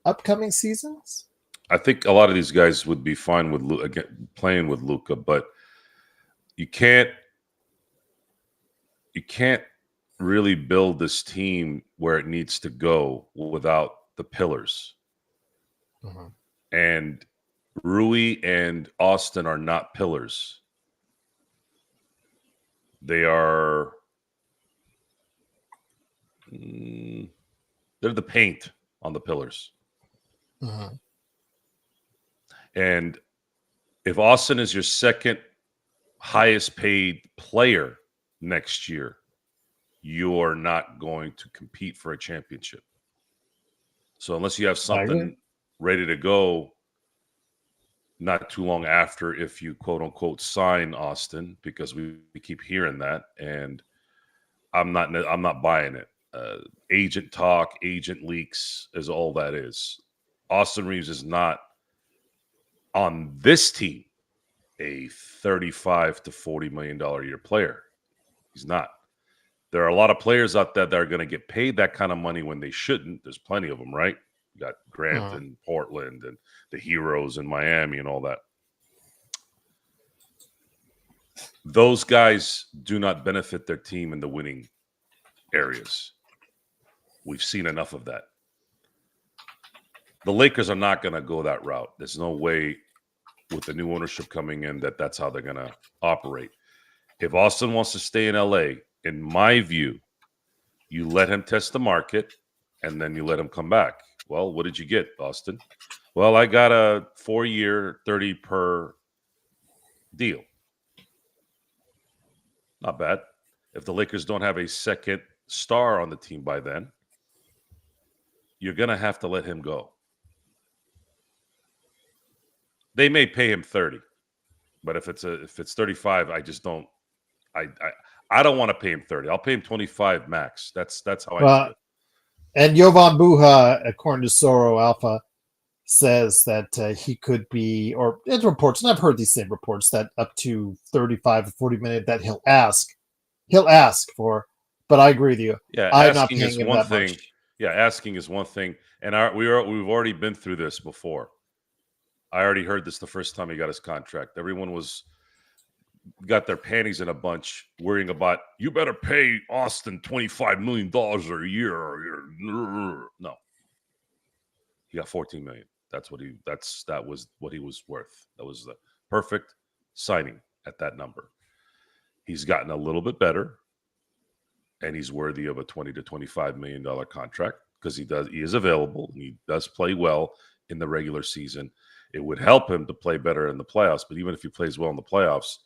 upcoming seasons? I think a lot of these guys would be fine with playing with Luka, but you can't really build this team where it needs to go without the pillars. Uh-huh. And Rui and Austin are not pillars. They are they're the paint on the pillars. Uh-huh. And if Austin is your second highest paid player next year, you are not going to compete for a championship. So unless you have something ready to go not too long after, if you quote unquote sign Austin, because we keep hearing that, and I'm not buying it. Agent talk, agent leaks is all that is. Austin Reeves is not on this team a $35 to $40 million a year player. He's not. There are a lot of players out there that are going to get paid that kind of money when they shouldn't. There's plenty of them, right? You got Grant in Portland and the Heroes in Miami and all that. Those guys do not benefit their team in the winning areas. We've seen enough of that. The Lakers are not going to go that route. There's no way with the new ownership coming in that's how they're going to operate. If Austin wants to stay in LA, in my view, you let him test the market and then you let him come back. Well, what did you get, Austin? Well, I got a 4-year, 30 per deal. Not bad. If the Lakers don't have a second star on the team by then, you're going to have to let him go. They may pay him 30, but if it's 35, I just don't. I don't want to pay him 30. I'll pay him 25 max. That's how I do it. And Jovan Buha, according to Soro Alpha, says that he could be, or it reports, and I've heard these same reports, that up to 35 or 40 million that he'll ask for. But I agree with you. Yeah, I'm not asking is paying him one that thing. much. Yeah, asking is one thing, and we've already been through this before. I already heard this the first time he got his contract. Everyone got their panties in a bunch, worrying about you better pay Austin $25 million a year. No, he got 14 million. That was what he was worth. That was the perfect signing at that number. He's gotten a little bit better, and he's worthy of a 20 to $25 million contract because he is available and he does play well in the regular season. It would help him to play better in the playoffs, but even if he plays well in the playoffs,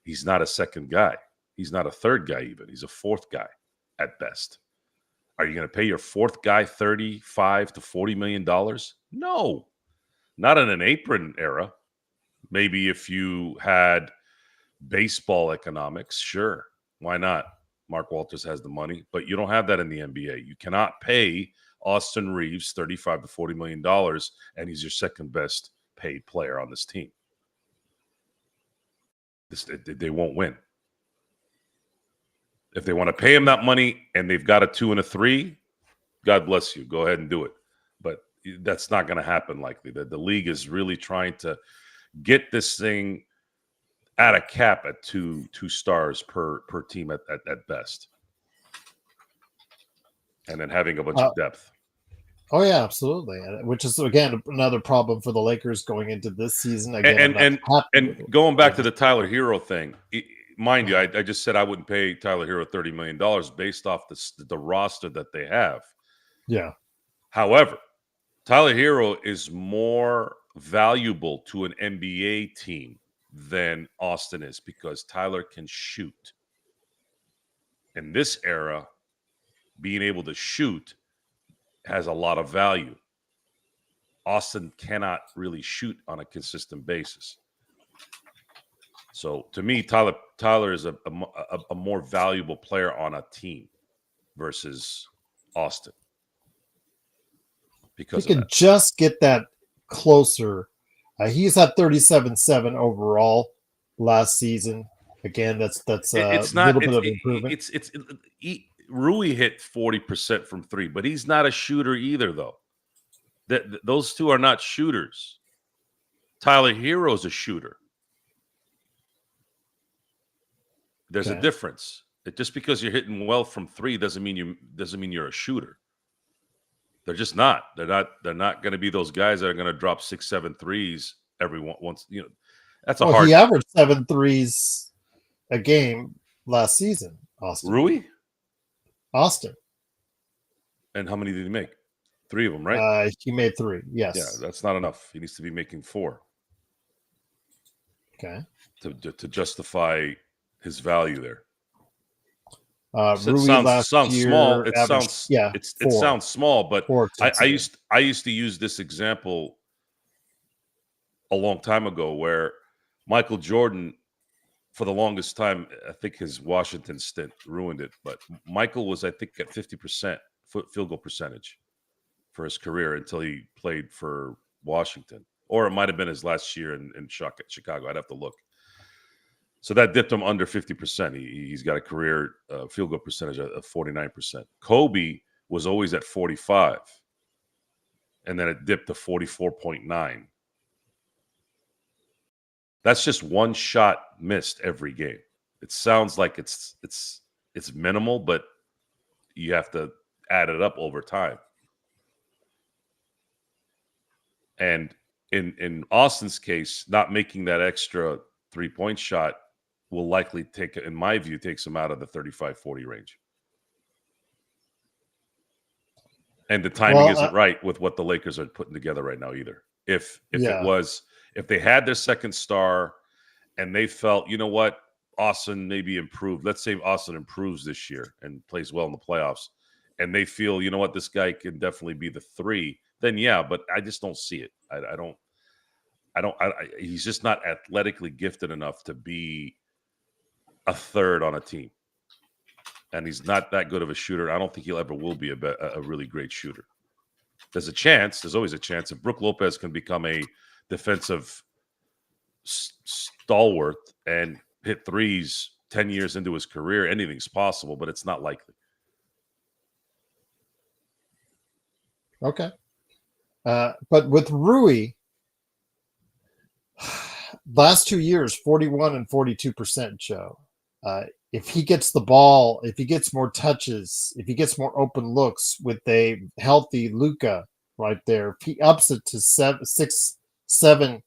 he's not a second guy. He's not a third guy even. He's a fourth guy at best. Are you going to pay your fourth guy $35 to $40 million? No, not in an apron era. Maybe if you had baseball economics, sure. Why not? Mark Walters has the money, but you don't have that in the NBA. You cannot pay Austin Reeves $35 to $40 million, and he's your second best paid player on this team. They won't win. If they want to pay him that money and they've got a 2 and a 3, God bless you. Go ahead and do it. But that's not going to happen likely. The league is really trying to get this thing at a cap at two stars per team at best. And then having a bunch of depth. Oh yeah, absolutely. Which is again another problem for the Lakers going into this season. Again, and going back to the Tyler Hero thing, mind you, I just said I wouldn't pay Tyler Hero $30 million based off the roster that they have. Yeah. However, Tyler Hero is more valuable to an NBA team than Austin is because Tyler can shoot. In this era, being able to shoot has a lot of value. Austin cannot really shoot on a consistent basis. So to me, Tyler is a more valuable player on a team versus Austin. Because he can just get that closer. He's at 37.7 overall last season. Again, that's it's a little bit of improvement. Rui hit 40% from 3, but he's not a shooter either, though. Those two are not shooters. Tyler Hero's a shooter. There's a difference. Just because you're hitting well from 3 doesn't mean you're a shooter. They're just not. They're not going to be those guys that are going to drop 6, 7 threes every once. That's a hard. He averaged 7 threes a game last season. Austin. And how many did he make? 3 of them, right? He made 3. Yes. Yeah, that's not enough. He needs to be making 4. Okay. To justify his value there. Rui sounds year small. It averaged, sounds small, but 4 I used to use this example a long time ago where Michael Jordan, for the longest time, I think his Washington stint ruined it, but Michael was, I think, at 50% field goal percentage for his career until he played for Washington, or it might have been his last year in Chicago. I'd have to look. So that dipped him under 50%. He's got a career field goal percentage of 49%. Kobe was always at 45, and then it dipped to 44.9. That's just one shot missed every game. It sounds like it's minimal, but you have to add it up over time. And in Austin's case, not making that extra 3-point shot will likely in my view, takes him out of the 35-40 range. And the timing isn't right with what the Lakers are putting together right now either. If they had their second star and they felt, you know what, Austin maybe improved. Let's say Austin improves this year and plays well in the playoffs, and they feel, you know what, this guy can definitely be the 3. Then yeah, but I just don't see it. I don't. He's just not athletically gifted enough to be a third on a team. and he's not that good of a shooter. I don't think he'll ever will be a really great shooter. There's a chance. There's always a chance. If Brook Lopez can become a defensive stalwart and hit threes 10 years into his career, anything's possible, but it's not likely. Okay. But with Rui, last 2 years, 41 and 42%, Joe. If he gets the ball, if he gets more touches, if he gets more open looks with a healthy Luka right there, if he ups it to 7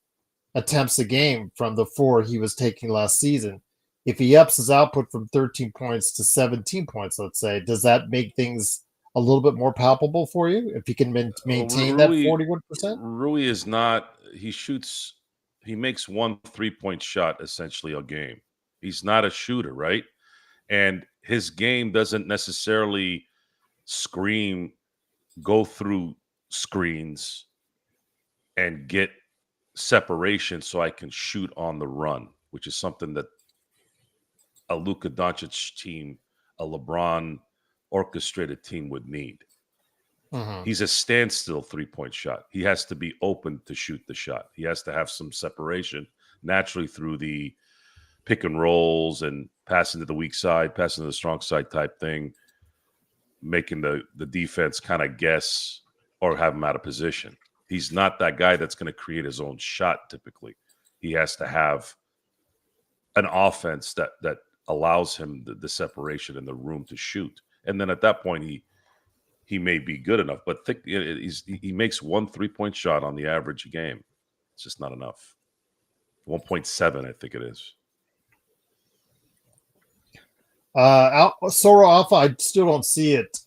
attempts a game from the 4 he was taking last season, if he ups his output from 13 points to 17 points, let's say, does that make things a little bit more palpable for you if he can maintain that 41%? Rui is not, he makes 1 3-point shot essentially a game. He's not a shooter, right? And his game doesn't necessarily go through screens and get separation so I can shoot on the run, which is something that a Luka Doncic team, a LeBron orchestrated team would need. He's a standstill 3-point shot. He has to be open to shoot the shot. He has to have some separation naturally through the pick and rolls and passing to the weak side, passing to the strong side type thing, making the defense kind of guess or have him out of position. He's not that guy that's going to create his own shot typically. He has to have an offense that allows him the separation and the room to shoot. And then at that point, he may be good enough. But he makes 1 3-point shot on the average game. It's just not enough. 1.7, I think it is. Soro Alpha, I still don't see it.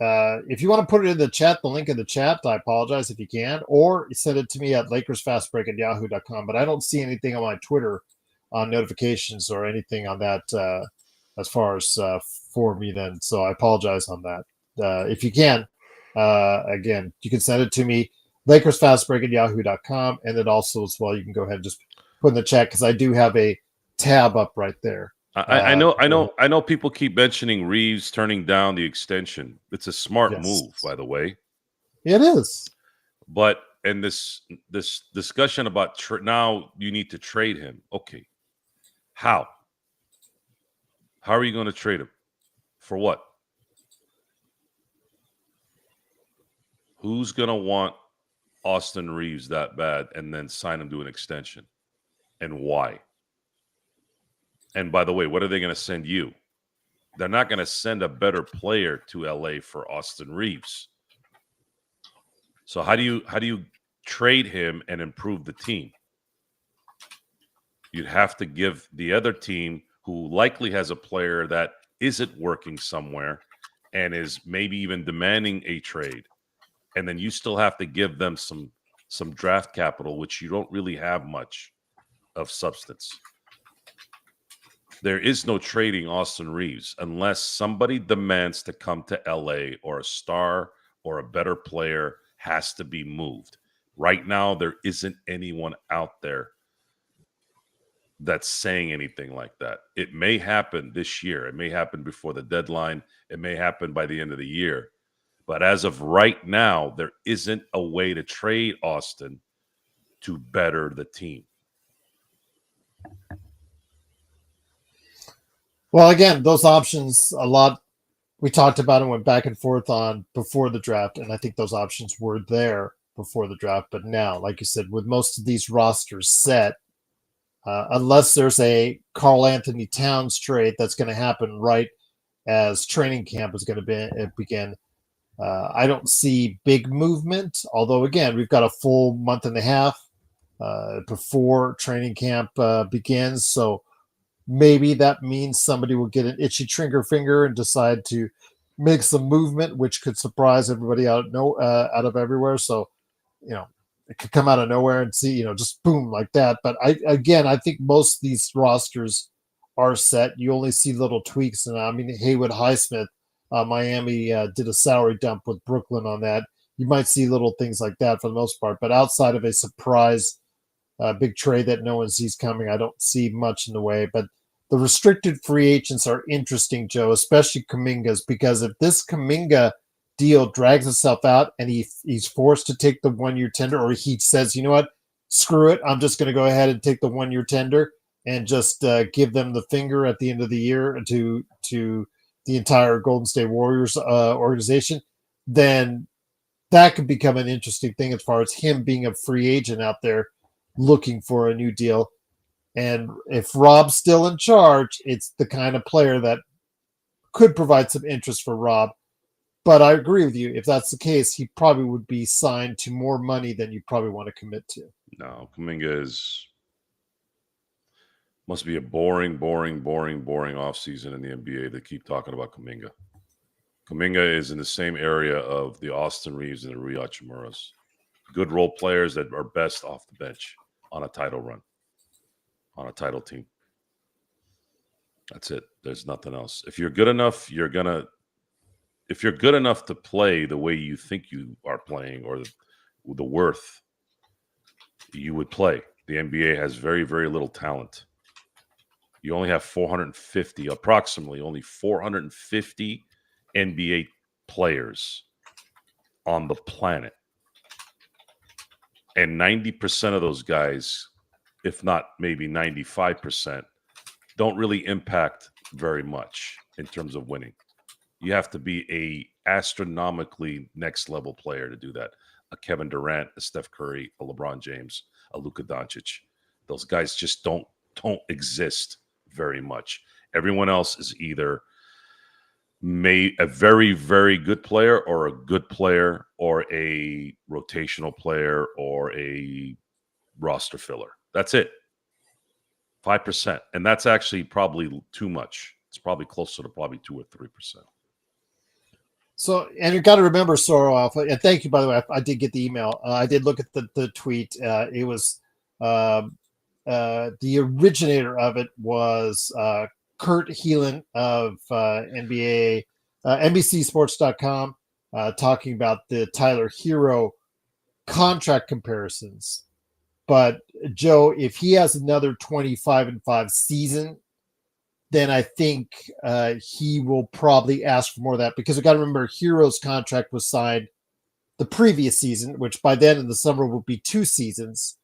If you want to put it in the chat, the link in the chat, I apologize if you can, or send it to me at LakersFastBreak@yahoo.com. But I don't see anything on my Twitter on notifications or anything on that as far as for me then. So I apologize on that. If you can, again, you can send it to me, LakersFastBreak@yahoo.com. And then also as well, you can go ahead and just put in the chat because I do have a tab up right there. I know people keep mentioning Reeves turning down the extension. It's a smart move, by the way. It is. But in this discussion about now you need to trade him. Okay. How? How are you going to trade him? For what? Who's going to want Austin Reeves that bad and then sign him to an extension? And why? And by the way, what are they going to send you? They're not going to send a better player to LA for Austin Reeves. So how do you trade him and improve the team? You'd have to give the other team, who likely has a player that isn't working somewhere and is maybe even demanding a trade, and then you still have to give them some draft capital, which you don't really have much of substance. There is no trading Austin Reeves unless somebody demands to come to LA, or a star or a better player has to be moved. Right now, there isn't anyone out there that's saying anything like that. It may happen this year. It may happen before the deadline. It may happen by the end of the year. But as of right now, there isn't a way to trade Austin to better the team. Well, again, those options, a lot we talked about and went back and forth on before the draft, and I think those options were there before the draft. But now, like you said, with most of these rosters set, unless there's a Karl Anthony Towns trade that's going to happen right as training camp is going to begin, I don't see big movement. Although, again, we've got a full month and a half before training camp begins, so maybe that means somebody will get an itchy trigger finger and decide to make some movement, which could surprise everybody out of everywhere. So, it could come out of nowhere and see, just boom like that. But I think most of these rosters are set. You only see little tweaks. And I mean, Haywood Highsmith, Miami did a salary dump with Brooklyn on that. You might see little things like that for the most part. But outside of a surprise big trade that no one sees coming, I don't see much in the way. But the restricted free agents are interesting, Joe, especially Kuminga's, because if this Kuminga deal drags itself out and he's forced to take the 1 year tender, or he says, you know what, screw it, I'm just going to go ahead and take the 1 year tender and just give them the finger at the end of the year to the entire Golden State Warriors organization, then that could become an interesting thing as far as him being a free agent out there looking for a new deal. And if Rob's still in charge, it's the kind of player that could provide some interest for Rob. But I agree with you. If that's the case, he probably would be signed to more money than you probably want to commit to. No, Kuminga must be a boring offseason in the NBA to keep talking about Kuminga. Kuminga is in the same area of the Austin Reeves and the Rui Hachimuras. Good role players that are best off the bench on a title run, on a title team. That's it. There's nothing else. If you're good enough, if you're good enough to play the way you think you are playing, or the worth, you would play. The NBA has very, very little talent. You only have approximately only 450 NBA players on the planet. And 90% of those guys, if not maybe 95%, don't really impact very much in terms of winning. You have to be a astronomically next level player to do that. A Kevin Durant, a Steph Curry, a LeBron James, a Luka Doncic. Those guys just don't exist very much. Everyone else is either a very, very good player, or a good player, or a rotational player, or a roster filler. That's it. 5%. And that's actually probably too much. It's probably closer to probably 2 or 3%. So, and you got to remember, Soro Alpha, and thank you, by the way. I did get the email. I did look at the tweet. It was the originator of it was Kurt Heelan of NBA, NBCSports.com, talking about the Tyler Hero contract comparisons. But Joe, if he has another 25-5 season, then I think he will probably ask for more of that, because we got to remember Hero's contract was signed the previous season, which by then in the summer will be 2 seasons.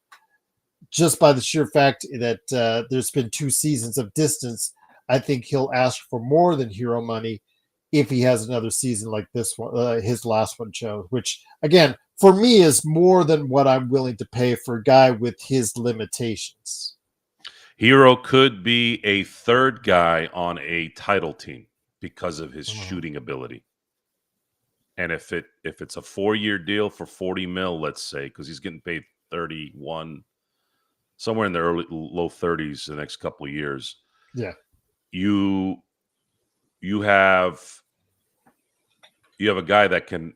Just by the sheer fact that there's been 2 seasons of distance, I think he'll ask for more than Hero money if he has another season like this one, his last one, Joe, which again, for me, is more than what I'm willing to pay for a guy with his limitations. Hero could be a third guy on a title team because of his shooting ability. And if it's a 4-year deal for $40 million, let's say, because he's getting paid 31, somewhere in the low 30s the next couple of years. Yeah. You have a guy that can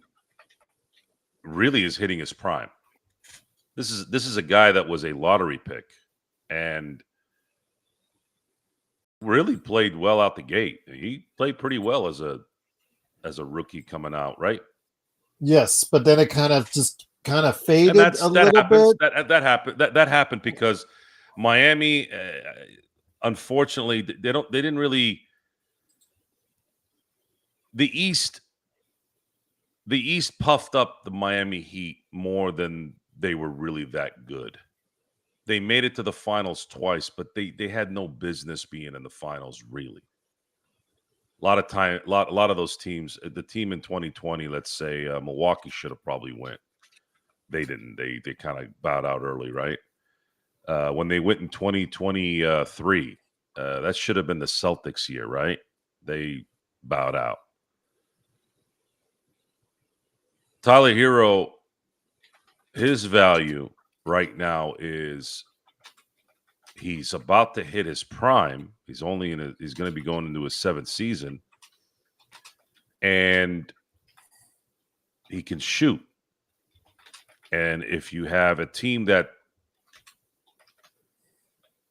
really is hitting his prime. This is a guy that was a lottery pick and really played well out the gate. He played pretty well as a rookie coming out, right? Yes, but then it kind of faded a little happens. bit. That happened. That happened because Miami, unfortunately, they didn't really. The East puffed up the Miami Heat more than they were really that good. They made it to the finals twice, but they had no business being in the finals, really. A lot of those teams, the team in 2020, let's say Milwaukee should have probably went. They didn't. They kind of bowed out early, right? When they went in 2023, that should have been the Celtics year, right? They bowed out. Tyler Hero, his value right now is he's about to hit his prime. He's going to be going into his 7th season, and he can shoot. And if you have a team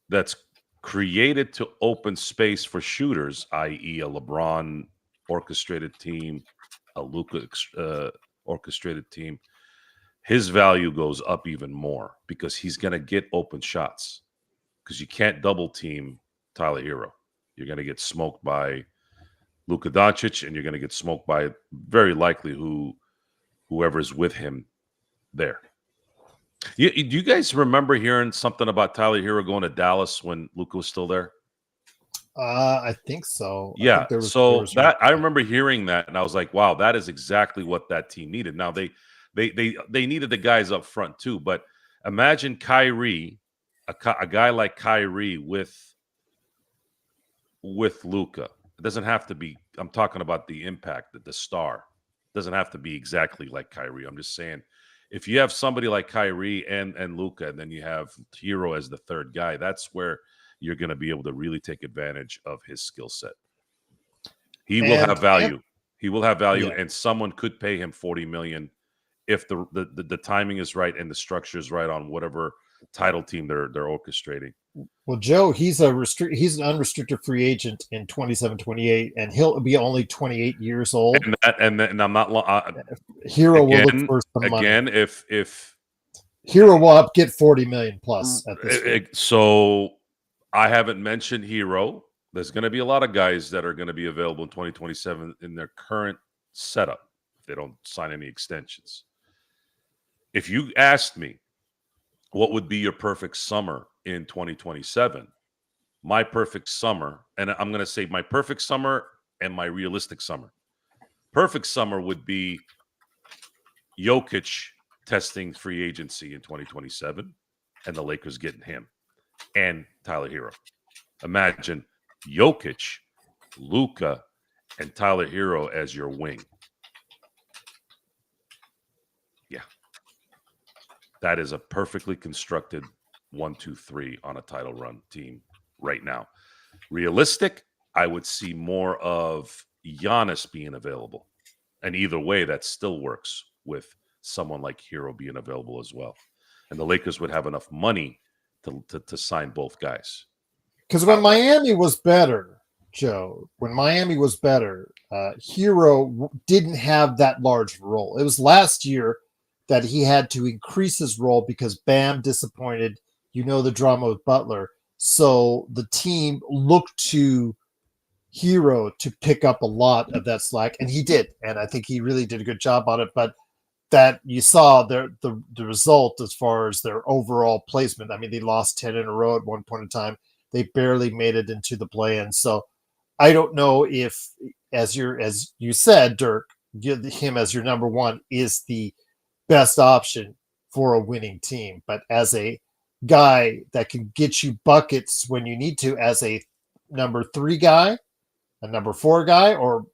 that's created to open space for shooters, i.e. a LeBron orchestrated team, a Luka orchestrated team, his value goes up even more because he's going to get open shots because you can't double team Tyler Hero. You're going to get smoked by Luka Doncic, and you're going to get smoked by very likely whoever's with him there. Do you guys remember hearing something about Tyler Hero going to Dallas when Luka was still there? I think so. I Yeah. think there was I remember hearing that, and I was like, "Wow, that is exactly what that team needed." Now they needed the guys up front too, but imagine Kyrie, a guy like Kyrie with Luka. It doesn't have to be. I'm talking about the impact, the star. It doesn't have to be exactly like Kyrie. I'm just saying, if you have somebody like Kyrie and Luka, and then you have Hero as the third guy, that's where you're going to be able to really take advantage of his skill set. He will have value. He will have value, and someone could pay him $40 million if the timing is right and the structure is right on whatever title team they're orchestrating. Well, Joe, he's an unrestricted free agent in 27-28, and he'll be only 28 years old. And I'm not Hero will look for some money. Again, if Hero will get 40 million plus at this point. So I haven't mentioned Hero. There's going to be a lot of guys that are going to be available in 2027 in their current setup if they don't sign any extensions. If you asked me what would be your perfect summer in 2027, my perfect summer, and I'm going to say my perfect summer and my realistic summer. Perfect summer would be Jokic testing free agency in 2027 and the Lakers getting him and Tyler Hero. Imagine Jokic, Luka, and Tyler Hero as your wing. Yeah. That is a perfectly constructed 1-2-3 on a title run team right now. Realistic, I would see more of Giannis being available. And either way, that still works with someone like Hero being available as well. And the Lakers would have enough money to sign both guys. Because when Miami was better, Joe, Hero didn't have that large role. It was last year that he had to increase his role because Bam disappointed. You know the drama with Butler. So the team looked to Hero to pick up a lot of that slack, and he did. And I think he really did a good job on it. But that you saw the result as far as their overall placement. I mean, they lost 10 in a row at one point in time. They barely made it into the play-in. So I don't know if, as you said, Dirk, him as your number one is the best option for a winning team. But as a guy that can get you buckets when you need to, as a number 3 guy, a number 4 guy, or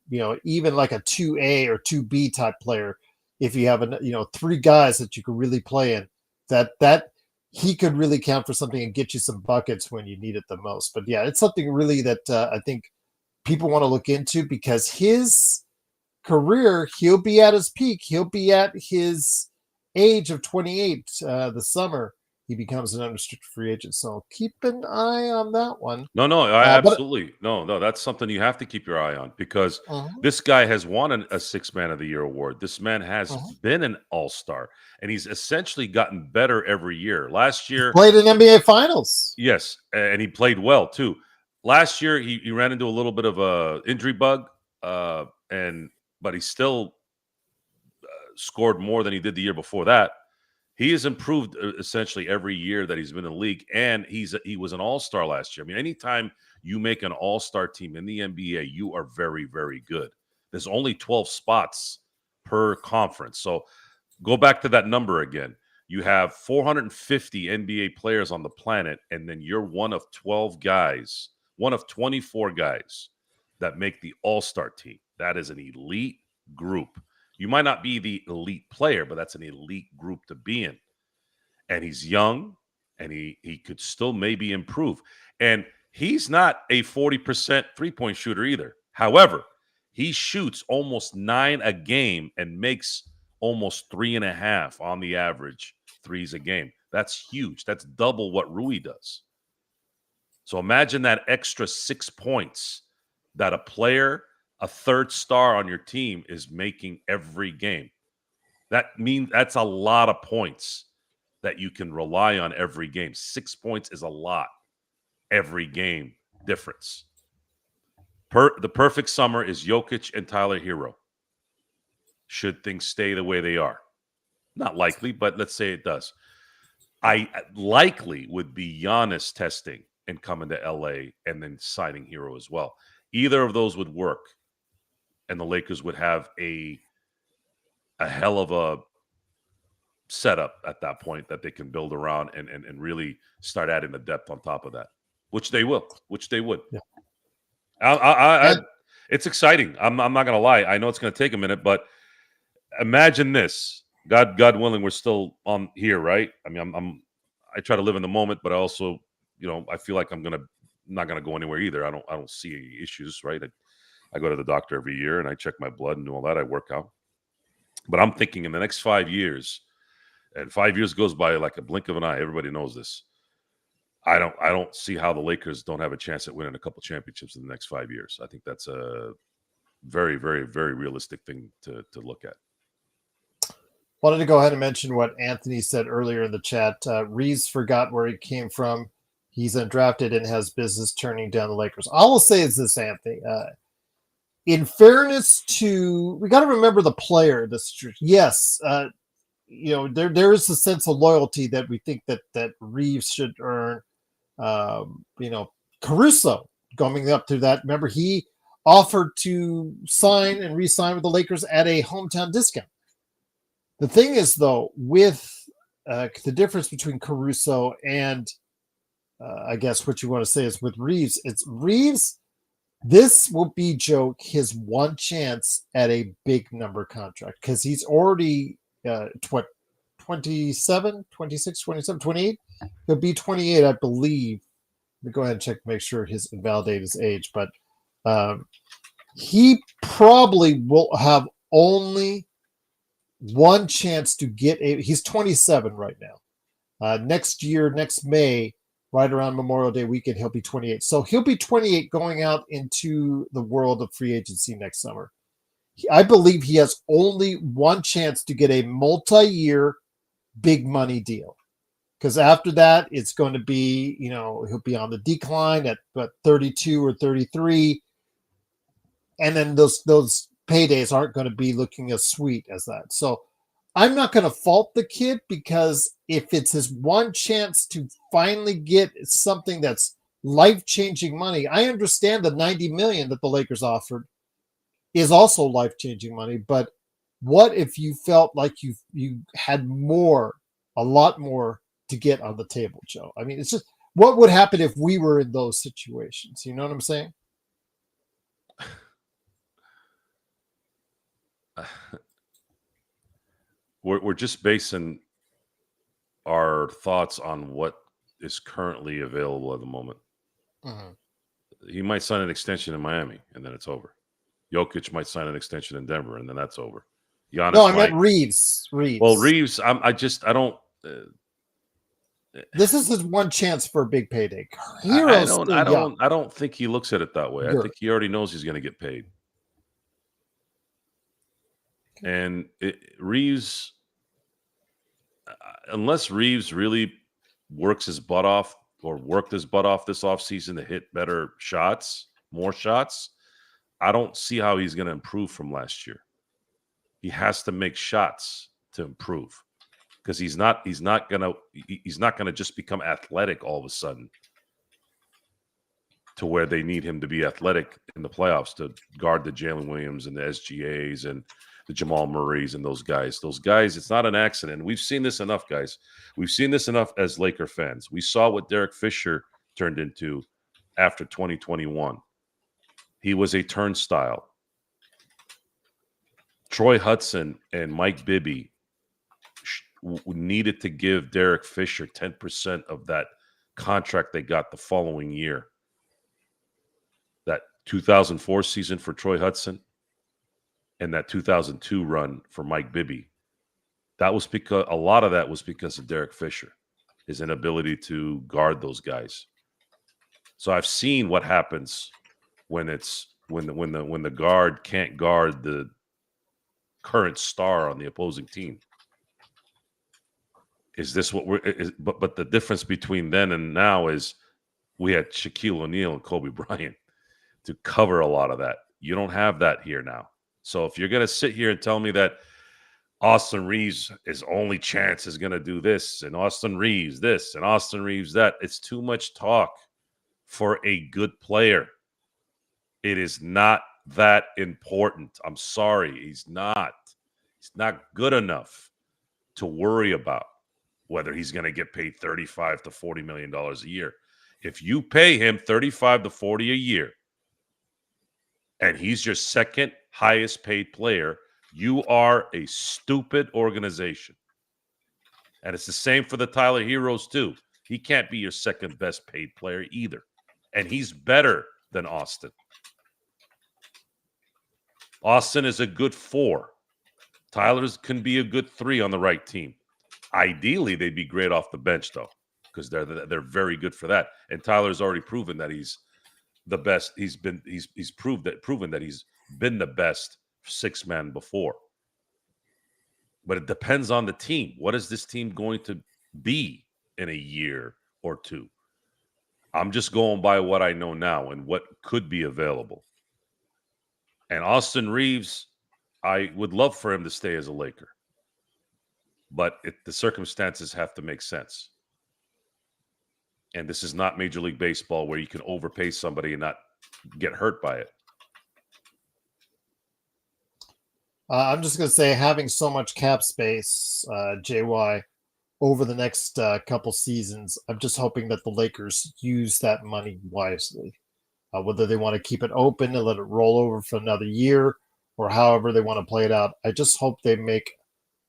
even like a 2A or 2B type player, if you have 3 guys that you could really play in, that he could really count for something and get you some buckets when you need it the most. But yeah, it's something really that I think people want to look into, because his career, he'll be at his peak. He'll be at his age of 28 the summer. He becomes an unrestricted free agent. So keep an eye on that one. No, absolutely. No, that's something you have to keep your eye on, because this guy has won a Sixth Man of the Year award. This man has been an all-star, and he's essentially gotten better every year. Last year, played in NBA Finals. Yes, and he played well too. Last year, he ran into a little bit of a injury bug, but he still scored more than he did the year before that. He has improved essentially every year that he's been in the league, and he was an all-star last year. I mean, anytime you make an all-star team in the NBA, you are very, very good. There's only 12 spots per conference. So go back to that number again. You have 450 NBA players on the planet, and then you're one of 12 guys, one of 24 guys that make the all-star team. That is an elite group. You might not be the elite player, but that's an elite group to be in. And he's young, and he could still maybe improve. And he's not a 40% three-point shooter either. However, he shoots almost 9 a game and makes almost 3.5 on the average threes a game. That's huge. That's double what Rui does. So imagine that extra 6 points that a player, a third star on your team, is making every game. That means that's a lot of points that you can rely on every game. 6 points is a lot every game difference. The perfect summer is Jokic and Tyler Hero. Should things stay the way they are? Not likely, but let's say it does. I likely would be Giannis testing and coming to LA and then signing Hero as well. Either of those would work, and the Lakers would have a hell of a setup at that point that they can build around and really start adding the depth on top of that, which they will, which they would. Yeah. It's exciting. I'm not going to lie. I know it's going to take a minute, but imagine this. God willing, we're still on here, right? I mean, I try to live in the moment, but I also, I feel like I'm not gonna go anywhere either. I don't see any issues, right? I go to the doctor every year and I check my blood and do all that. I work out, but I'm thinking in the next 5 years, and 5 years goes by like a blink of an eye. Everybody knows this. I don't see how the Lakers don't have a chance at winning a couple championships in the next 5 years. I think that's a very, very, very realistic thing to look at. Wanted to go ahead and mention what Anthony said earlier in the chat. Reeves forgot where he came from. He's undrafted and has business turning down the Lakers. All I'll say is this, Anthony. In fairness to, we got to remember the player. Yes, there is a sense of loyalty that we think that Reeves should earn. Caruso going up to that. Remember, he offered to sign and re-sign with the Lakers at a hometown discount. The thing is, though, with the difference between Caruso and I guess what you want to say is with Reeves, it's Reeves. This will be, Joe, his one chance at a big number contract because he's already 27, 26, 27, 28. He'll be 28, I believe. Let me go ahead and check to make sure his invalidate his age, but he probably will have only one chance to get he's 27 right now. Next year, next May, right around Memorial Day weekend, he'll be 28. So he'll be 28 going out into the world of free agency next summer. I believe he has only one chance to get a multi-year big money deal. Because after that, it's going to be, he'll be on the decline at 32 or 33. And then those paydays aren't going to be looking as sweet as that. So I'm not going to fault the kid because if it's his one chance to finally get something that's life-changing money, I understand the $90 million that the Lakers offered is also life-changing money. But what if you felt like you had a lot more to get on the table, Joe? I mean, it's just what would happen if we were in those situations? You know what I'm saying? We're just basing our thoughts on what is currently available at the moment. Mm-hmm. He might sign an extension in Miami, and then it's over. Jokic might sign an extension in Denver, and then that's over. Giannis no, I meant Reeves. Well, Reeves, I don't. This is his one chance for a big payday. I don't think he looks at it that way. I think he already knows he's going to get paid. And Reeves, unless Reeves really worked his butt off this offseason to hit better shots, more shots, I don't see how he's going to improve from last year. He has to make shots to improve because he's not going to just become athletic all of a sudden to where they need him to be athletic in the playoffs to guard the Jalen Williams and the SGAs and the Jamal Murrays and those guys. Those guys, it's not an accident. We've seen this enough, guys. We've seen this enough as Laker fans. We saw what Derek Fisher turned into after 2021. He was a turnstile. Troy Hudson and Mike Bibby needed to give Derek Fisher 10% of that contract they got the following year. That 2004 season for Troy Hudson and that 2002 run for Mike Bibby. That was because a lot of that was because of Derek Fisher, his inability to guard those guys. So I've seen what happens when the guard can't guard the current star on the opposing team. Is this what but the difference between then and now is we had Shaquille O'Neal and Kobe Bryant to cover a lot of that. You don't have that here now. So if you're going to sit here and tell me that Austin Reeves, his only chance is going to do this, and Austin Reeves this, and Austin Reeves that, it's too much talk for a good player. It is not that important. I'm sorry. He's not. He's not good enough to worry about whether he's going to get paid $35 to $40 million a year. If you pay him $35 to $40 a year, and he's your second highest paid player, you are a stupid organization. And it's the same for the Tyler Heroes, too. He can't be your second best paid player either. And he's better than Austin. Austin is a good 4. Tyler's can be a good 3 on the right team. Ideally, they'd be great off the bench, though, because they're very good for that. And Tyler's already proven that he's the best. He's proven that he's been the best 6-man before. But it depends on the team. What is this team going to be in a year or 2? I'm just going by what I know now and what could be available. And Austin Reeves, I would love for him to stay as a Laker. But the circumstances have to make sense. And this is not Major League Baseball where you can overpay somebody and not get hurt by it. I'm just going to say, having so much cap space, JY, over the next couple seasons, I'm just hoping that the Lakers use that money wisely. Whether they want to keep it open and let it roll over for another year or however they want to play it out, I just hope they make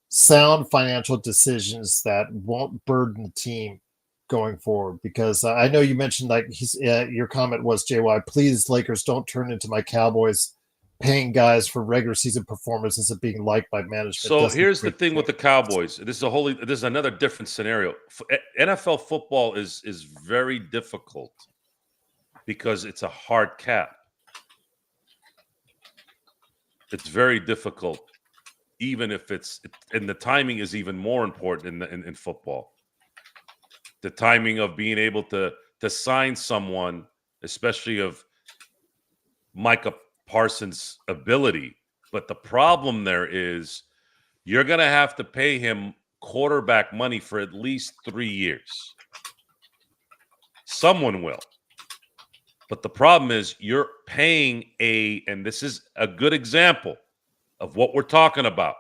sound financial decisions that won't burden the team going forward. Because I know you mentioned, like, your comment was, JY, please, Lakers, don't turn into my Cowboys paying guys for regular season performances and being liked by management. So here's the thing with the Cowboys. This is another different scenario. NFL football is very difficult because it's a hard cap. It's very difficult, even if and the timing is even more important in football. The timing of being able to sign someone, especially of Micah Parsons' ability. But the problem there is you're going to have to pay him quarterback money for at least 3 years. Someone will. But the problem is you're paying and this is a good example of what we're talking about.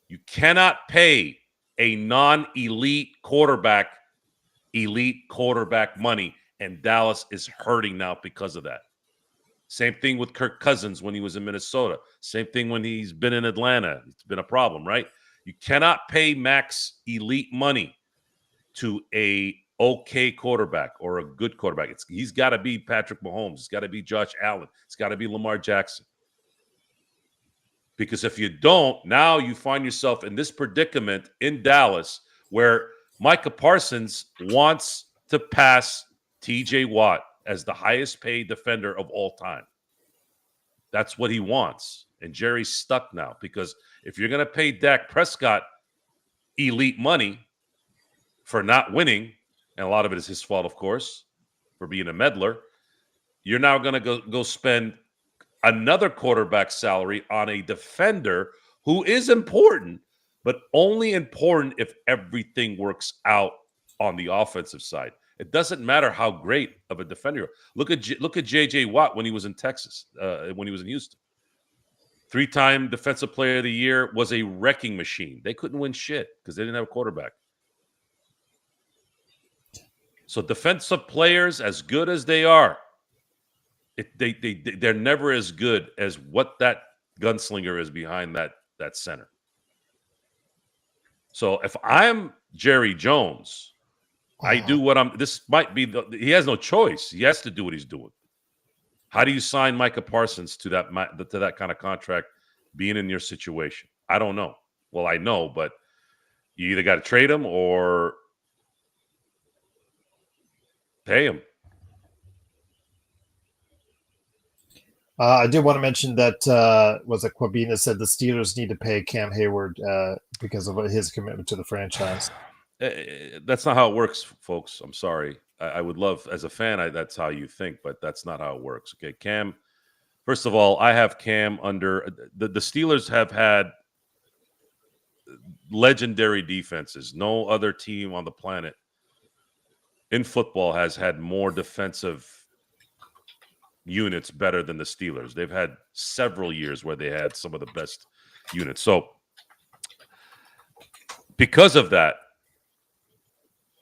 You cannot pay a non-elite quarterback money, and Dallas is hurting now because of that. Same thing with Kirk Cousins when he was in Minnesota. Same thing when he's been in Atlanta. It's been a problem, right? You cannot pay max elite money to a okay quarterback or a good quarterback. He's got to be Patrick Mahomes. It's got to be Josh Allen. It's got to be Lamar Jackson. Because if you don't, now you find yourself in this predicament in Dallas where Micah Parsons wants to pass TJ Watt as the highest paid defender of all time. That's what he wants. And Jerry's stuck now because if you're going to pay Dak Prescott elite money for not winning, and a lot of it is his fault, of course, for being a meddler, you're now going to go spend another quarterback salary on a defender who is important, but only important if everything works out on the offensive side. It doesn't matter how great of a defender. Look at J.J. Watt when he was in Texas, when he was in Houston. 3-time Defensive Player of the Year, was a wrecking machine. They couldn't win shit because they didn't have a quarterback. So defensive players, as good as they are, they're never as good as what that gunslinger is behind that center. So if I'm Jerry Jones, I do what this might be he has no choice. He has to do what he's doing. How do you sign Micah Parsons to that kind of contract being in your situation? I don't know. Well, I know, but you either got to trade him or pay him. I did want to mention that was it Quabina said the Steelers need to pay Cam Hayward because of his commitment to the franchise. That's not how it works, folks. I'm sorry. I would love, as a fan, that's how you think, but that's not how it works. Okay, Cam. First of all, I have Cam under the Steelers have had legendary defenses. No other team on the planet in football has had more defensive units better than the Steelers. They've had several years where they had some of the best units. So because of that,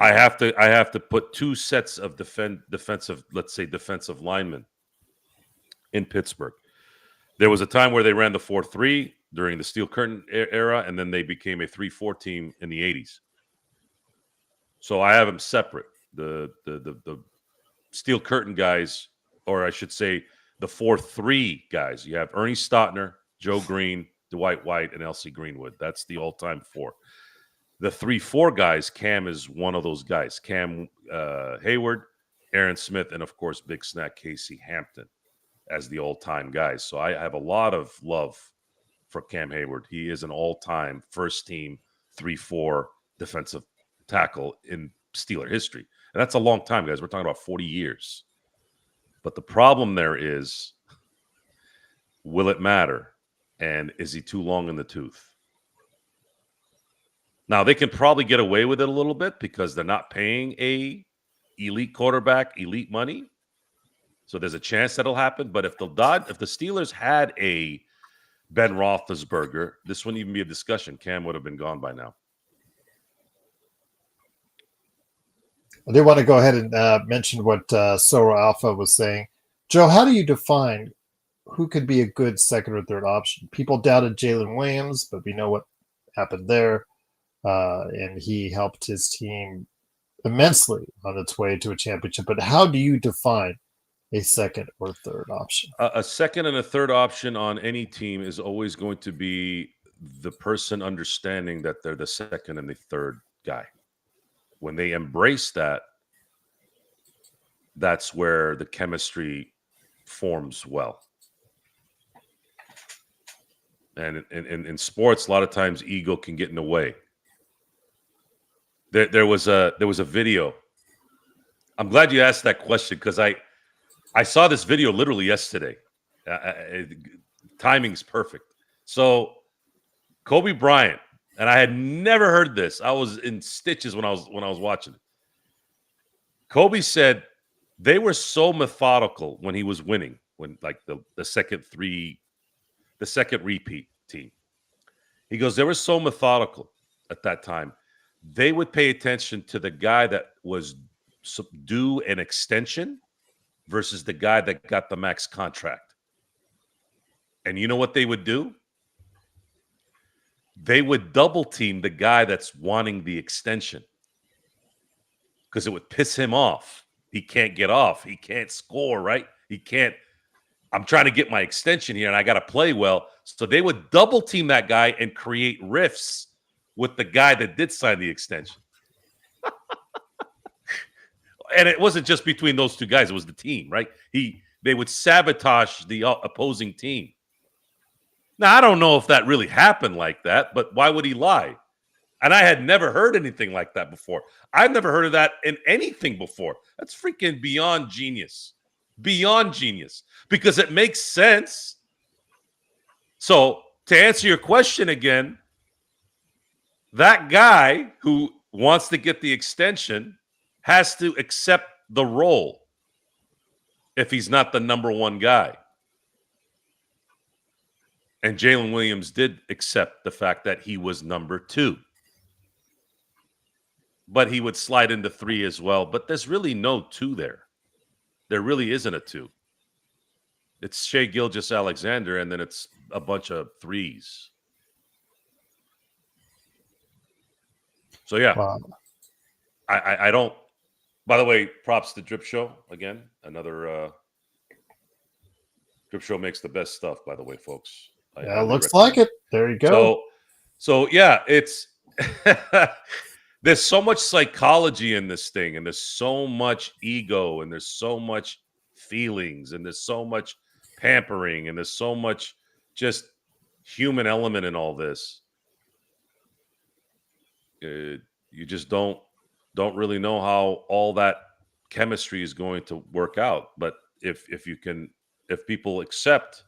I have to put two sets of defensive, let's say defensive linemen in Pittsburgh. There was a time where they ran the 4-3 during the Steel Curtain era, and then they became a 3-4 team in the 80s. So I have them separate. The Steel Curtain guys, or I should say the 4-3 guys. You have Ernie Stotner, Joe Green, Dwight White, and L.C. Greenwood. That's the all-time four. The 3-4 guys, Cam is one of those guys. Cam Hayward, Aaron Smith, and, of course, Big Snack Casey Hampton as the all-time guys. So I have a lot of love for Cam Hayward. He is an all-time first-team 3-4 defensive tackle in Steeler history. And that's a long time, guys. We're talking about 40 years. But the problem there is, will it matter? And is he too long in the tooth? Now, they can probably get away with it a little bit because they're not paying a elite quarterback elite money. So there's a chance that'll happen. But if the Steelers had a Ben Roethlisberger, this wouldn't even be a discussion. Cam would have been gone by now. I do want to go ahead and mention what Sora Alpha was saying. Joe, how do you define who could be a good second or third option? People doubted Jalen Williams, but we know what happened there. And he helped his team immensely on its way to a championship. But how do you define a second or third option? A second and a third option on any team is always going to be the person understanding that they're the second and the third guy. When they embrace that, that's where the chemistry forms well. And in sports, a lot of times ego can get in the way. There was a video. I'm glad you asked that question because I saw this video literally yesterday. Timing's perfect. So Kobe Bryant, and I had never heard this. I was in stitches when I was watching it. Kobe said they were so methodical when he was winning, when like the second repeat team. He goes, they were so methodical at that time. They would pay attention to the guy that was due an extension versus the guy that got the max contract. And you know what they would do? They would double team the guy that's wanting the extension because it would piss him off. He can't get off. He can't score, right? He can't. I'm trying to get my extension here and I got to play well. So they would double team that guy and create rifts with the guy that did sign the extension. And it wasn't just between those two guys. It was the team, right? They would sabotage the opposing team. Now, I don't know if that really happened like that, but why would he lie? And I had never heard anything like that before. I've never heard of that in anything before. That's freaking beyond genius. Beyond genius. Because it makes sense. So, to answer your question again, that guy who wants to get the extension has to accept the role if he's not the number one guy. And Jalen Williams did accept the fact that he was number two. But he would slide into three as well. But there's really no two there. There really isn't a two. It's Shea Gilgeous-Alexander, and then it's a bunch of threes. So, yeah. Wow. I don't. By the way, props to Drip Show again. Another Drip Show makes the best stuff, by the way, folks. Yeah, looks like it. There you go. So yeah, it's there's so much psychology in this thing, and there's so much ego, and there's so much feelings, and there's so much pampering, and there's so much just human element in all this. You just don't really know how all that chemistry is going to work out. But if people accept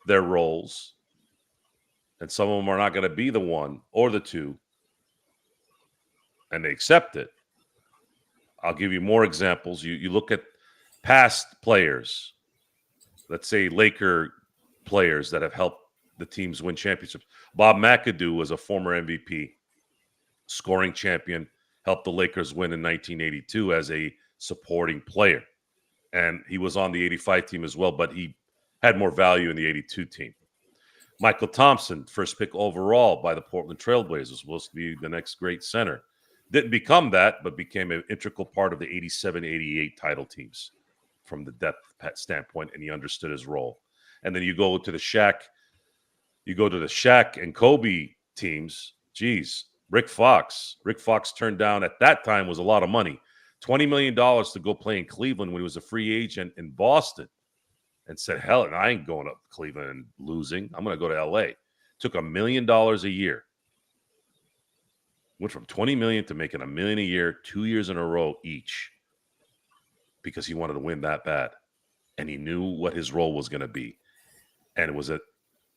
their roles, and some of them are not going to be the one or the two, and they accept it. I'll give you more examples. You look at past players, let's say Laker players that have helped the teams win championships. Bob McAdoo was a former MVP, scoring champion, helped the Lakers win in 1982 as a supporting player. And he was on the 85 team as well, but he had more value in the 82 team. Michael Thompson, first pick overall by the Portland Trailblazers, supposed to be the next great center. Didn't become that, but became an integral part of the 87-88 title teams from the depth standpoint, and he understood his role. And then you go to the Shaq and Kobe teams. Geez, Rick Fox turned down at that time was a lot of money. $20 million to go play in Cleveland when he was a free agent in Boston, and said, hell, I ain't going up to Cleveland and losing. I'm going to go to L.A. Took $1 million a year. Went from $20 million to making $1 million a year, 2 years in a row each, because he wanted to win that bad. And he knew what his role was going to be. And it was an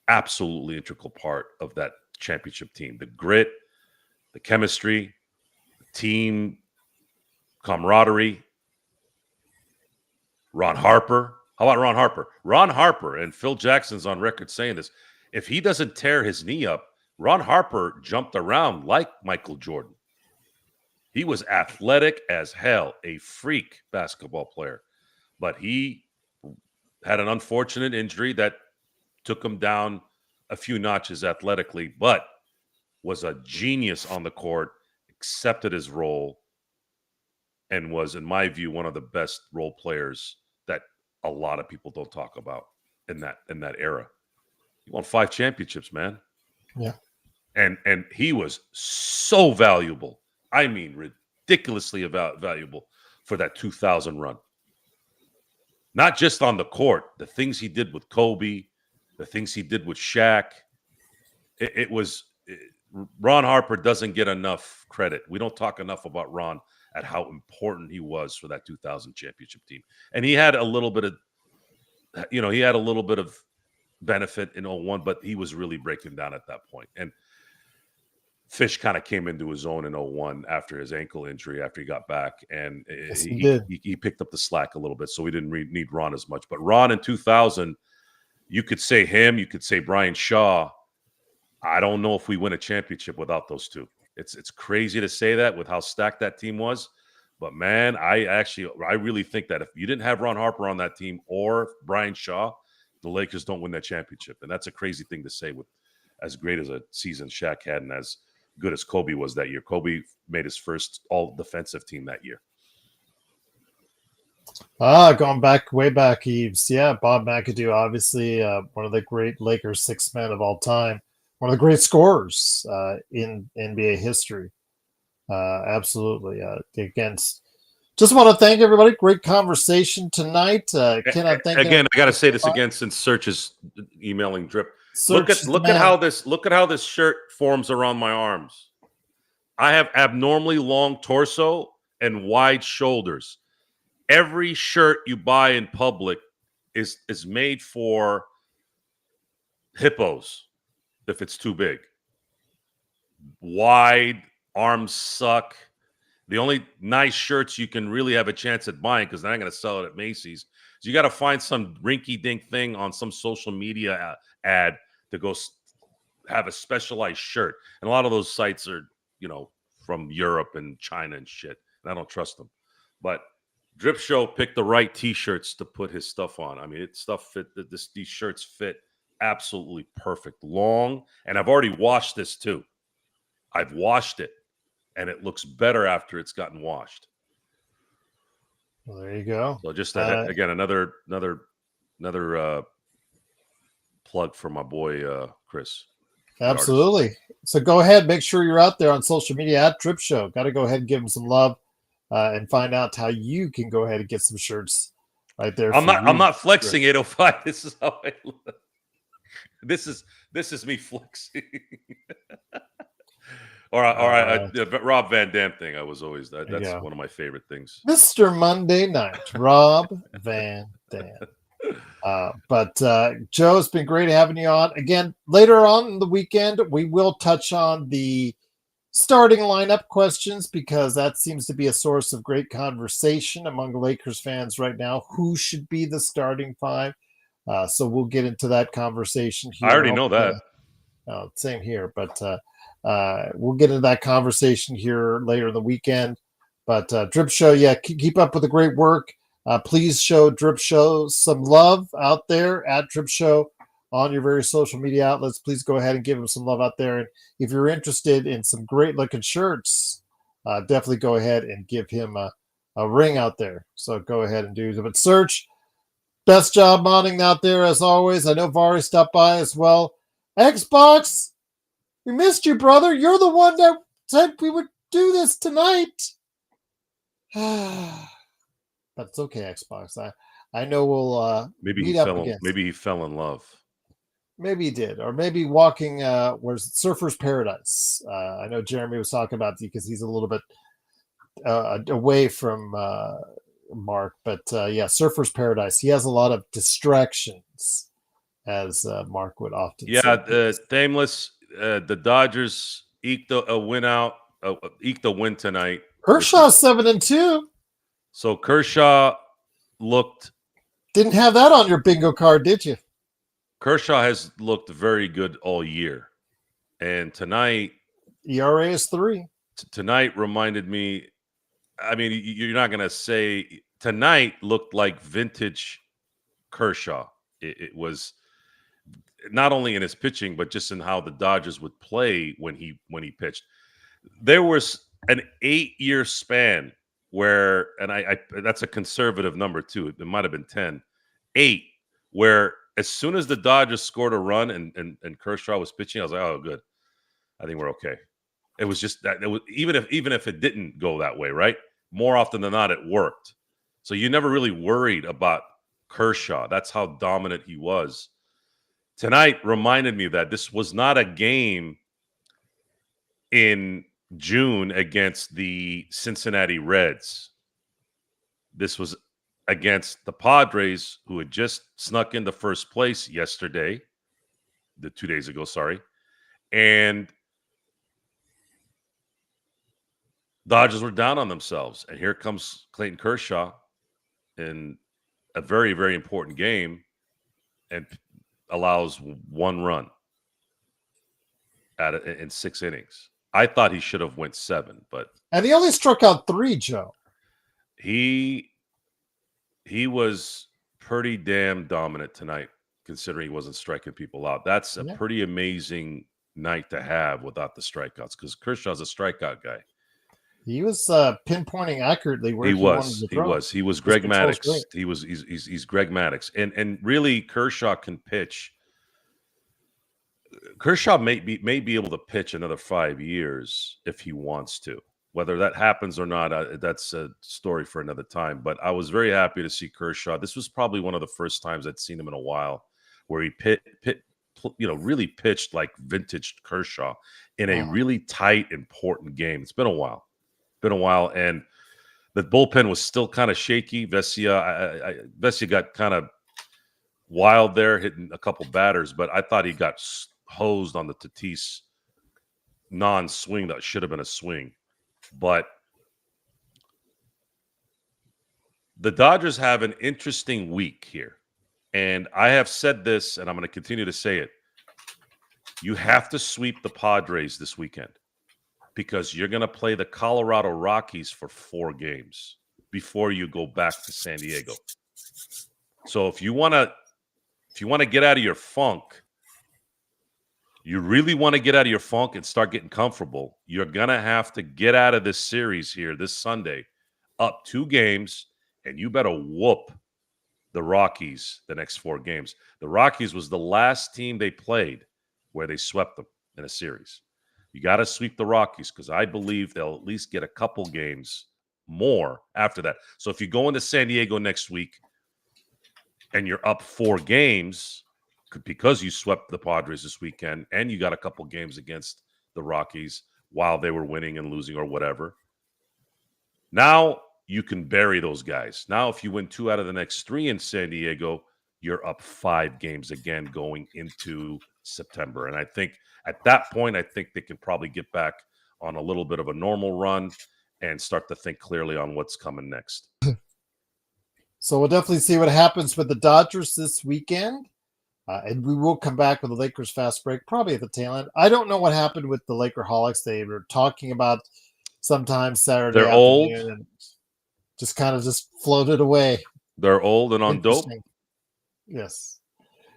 absolutely integral part of that championship team. The grit, the chemistry, the team camaraderie. Ron Harper. How about Ron Harper? Ron Harper, and Phil Jackson's on record saying this, if he doesn't tear his knee up, Ron Harper jumped around like Michael Jordan. He was athletic as hell, a freak basketball player. But he had an unfortunate injury that took him down a few notches athletically, but was a genius on the court, accepted his role, and was, in my view, one of the best role players that a lot of people don't talk about in that era. He won 5 championships, man. Yeah. And he was so valuable. I mean, ridiculously valuable for that 2000 run. Not just on the court, the things he did with Kobe, the things he did with Shaq. Ron Harper doesn't get enough credit. We don't talk enough about Ron at how important he was for that 2000 championship team. And he had a little bit of benefit in 01, but he was really breaking down at that point. And Fish kind of came into his own in 01 after his ankle injury, after he got back, and Yes, he picked up the slack a little bit, so we didn't need Ron as much. But Ron in 2000, you could say him, you could say Brian Shaw. I don't know if we win a championship without those two. It's crazy to say that with how stacked that team was, but man, I really think that if you didn't have Ron Harper on that team or Brian Shaw, the Lakers don't win that championship. And that's a crazy thing to say with as great as a season Shaq had and as good as Kobe was that year. Kobe made his first all-defensive team that year. Going back, way back, Eves. Yeah, Bob McAdoo, obviously one of the great Lakers 6 men of all time. One of the great scorers in NBA history. Absolutely. Against. Just want to thank everybody. Great conversation tonight. Cannot thank again. I got to say this again, since Search is emailing Drip. Look at how this shirt forms around my arms. I have abnormally long torso and wide shoulders. Every shirt you buy in public is made for hippos if it's too big. Wide arms suck. The only nice shirts you can really have a chance at buying, because they're not going to sell it at Macy's, is you got to find some rinky-dink thing on some social media ad to go have a specialized shirt. And a lot of those sites are, from Europe and China and shit. And I don't trust them. But Drip Show picked the right T-shirts to put his stuff on. I mean, these shirts fit absolutely perfect. Long. And I've already washed this too. I've washed it. And it looks better after it's gotten washed. Well, there you go. So just again, another plug for my boy Chris. Absolutely. So go ahead, make sure you're out there on social media at Drip Show. Got to go ahead and give him some love and find out how you can go ahead and get some shirts right there. I'm not flexing 805. This is how I look. This is me flexing. Or Rob Van Dam thing. I was always that's one of my favorite things. Mr. Monday Night, Rob Van Dam. But Joe, it's been great having you on. Again, later on in the weekend, we will touch on the starting lineup questions because that seems to be a source of great conversation among Lakers fans right now. Who should be the starting five? So we'll get into that conversation here. I already know that. Same here, but we'll get into that conversation here later in the weekend. But Drip Show, keep up with the great work. Please show Drip Show some love out there at Drip Show on your various social media outlets. Please go ahead and give him some love out there. And if you're interested in some great looking shirts, definitely go ahead and give him a ring out there. So go ahead and do it. But Search, best job modding out there as always. I know Vari stopped by as well. Xbox, we missed you, brother. You're the one that said we would do this tonight. But it's okay, Xbox. I know we'll maybe meet he up fell again. maybe he fell in love. Maybe he did, or maybe walking where's Surfer's Paradise. I know Jeremy was talking about it because he's a little bit away from Mark, but Surfer's Paradise. He has a lot of distractions, as Mark would often say. Thameless. The Dodgers eked a win out. Eked a win tonight. Kershaw 7-2. So Kershaw didn't have that on your bingo card, did you? Kershaw has looked very good all year, and tonight ERA is 3. Tonight reminded me. I mean, you're not going to say tonight looked like vintage Kershaw. It was not only in his pitching, but just in how the Dodgers would play when he pitched. There was an 8-year span where, and I that's a conservative number too. It might have been 10, 8, where as soon as the Dodgers scored a run and Kershaw was pitching, I was like, oh, good. I think we're okay. It was just that it was even if it didn't go that way, right? More often than not, it worked. So you never really worried about Kershaw. That's how dominant he was. Tonight reminded me that this was not a game in June against the Cincinnati Reds. This was against the Padres, who had just snuck into first place yesterday, 2 days ago, sorry. And Dodgers were down on themselves. And here comes Clayton Kershaw in a very, very important game and allows 1 run in 6 innings. I thought he should have went 7, and he only struck out 3, Joe. He was pretty damn dominant tonight, considering he wasn't striking people out. That's a pretty amazing night to have without the strikeouts, because Kershaw's a strikeout guy. He was pinpointing accurately where he wanted to throw. He was Greg Maddux. He's Greg Maddux, and really Kershaw can pitch. Kershaw may be able to pitch another 5 years if he wants to. Whether that happens or not, that's a story for another time. But I was very happy to see Kershaw. This was probably one of the first times I'd seen him in a while where he really pitched like vintage Kershaw in a really tight, important game. It's been a while. And the bullpen was still kind of shaky. Vesia got kind of wild there, hitting a couple batters, but I thought he got hosed on the Tatis non-swing that should have been a swing. But the Dodgers have an interesting week here. And I have said this, and I'm going to continue to say it. You have to sweep the Padres this weekend because you're going to play the Colorado Rockies for 4 games before you go back to San Diego. So if you want to get out of your funk, you really want to get out of your funk and start getting comfortable, you're going to have to get out of this series here this Sunday, up 2 games, and you better whoop the Rockies the next 4 games. The Rockies was the last team they played where they swept them in a series. You got to sweep the Rockies because I believe they'll at least get a couple games more after that. So if you go into San Diego next week and you're up 4 games because you swept the Padres this weekend and you got a couple games against the Rockies, while they were winning and losing or whatever. Now you can bury those guys. Now, if you win 2 out of the next 3 in San Diego, you're up 5 games again going into September. And I think at that point, I think they can probably get back on a little bit of a normal run and start to think clearly on what's coming next. So we'll definitely see what happens with the Dodgers this weekend. And we will come back with the Lakers fast break, probably at the tail end. I don't know what happened with the Lakerholics. They were talking about sometime Saturday They're afternoon old. and just kind of just floated away. They're old and on dope. Yes.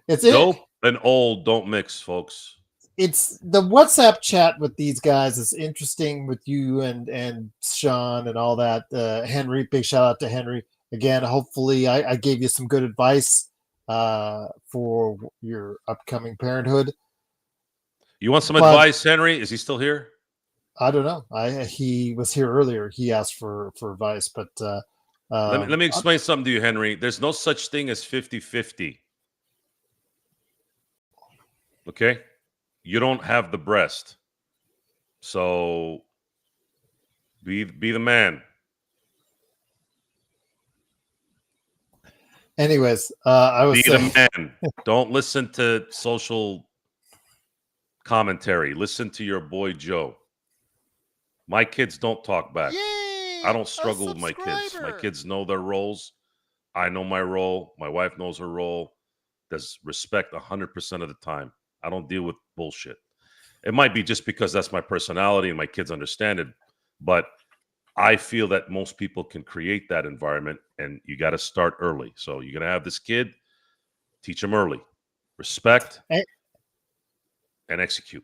It's dope and old don't mix, folks. It's the WhatsApp chat with these guys is interesting with you and Sean and all that. Henry, big shout out to Henry. Again, hopefully I gave you some good advice for your upcoming parenthood. You want some advice, Henry? Is he still here? I don't know. He was here earlier. He asked for advice, but let me explain something to you, Henry. There's no such thing as 50-50. Okay? You don't have the breast. So be the man. Anyways, I was saying, the man. Don't listen to social commentary. Listen to your boy Joe. My kids don't talk back. Yay, I don't struggle with my kids. My kids know their roles. I know my role. My wife knows her role. There's respect 100% of the time. I don't deal with bullshit. It might be just because that's my personality and my kids understand it, but I feel that most people can create that environment, and you got to start early. So you're going to have this kid, teach him early. Respect and execute.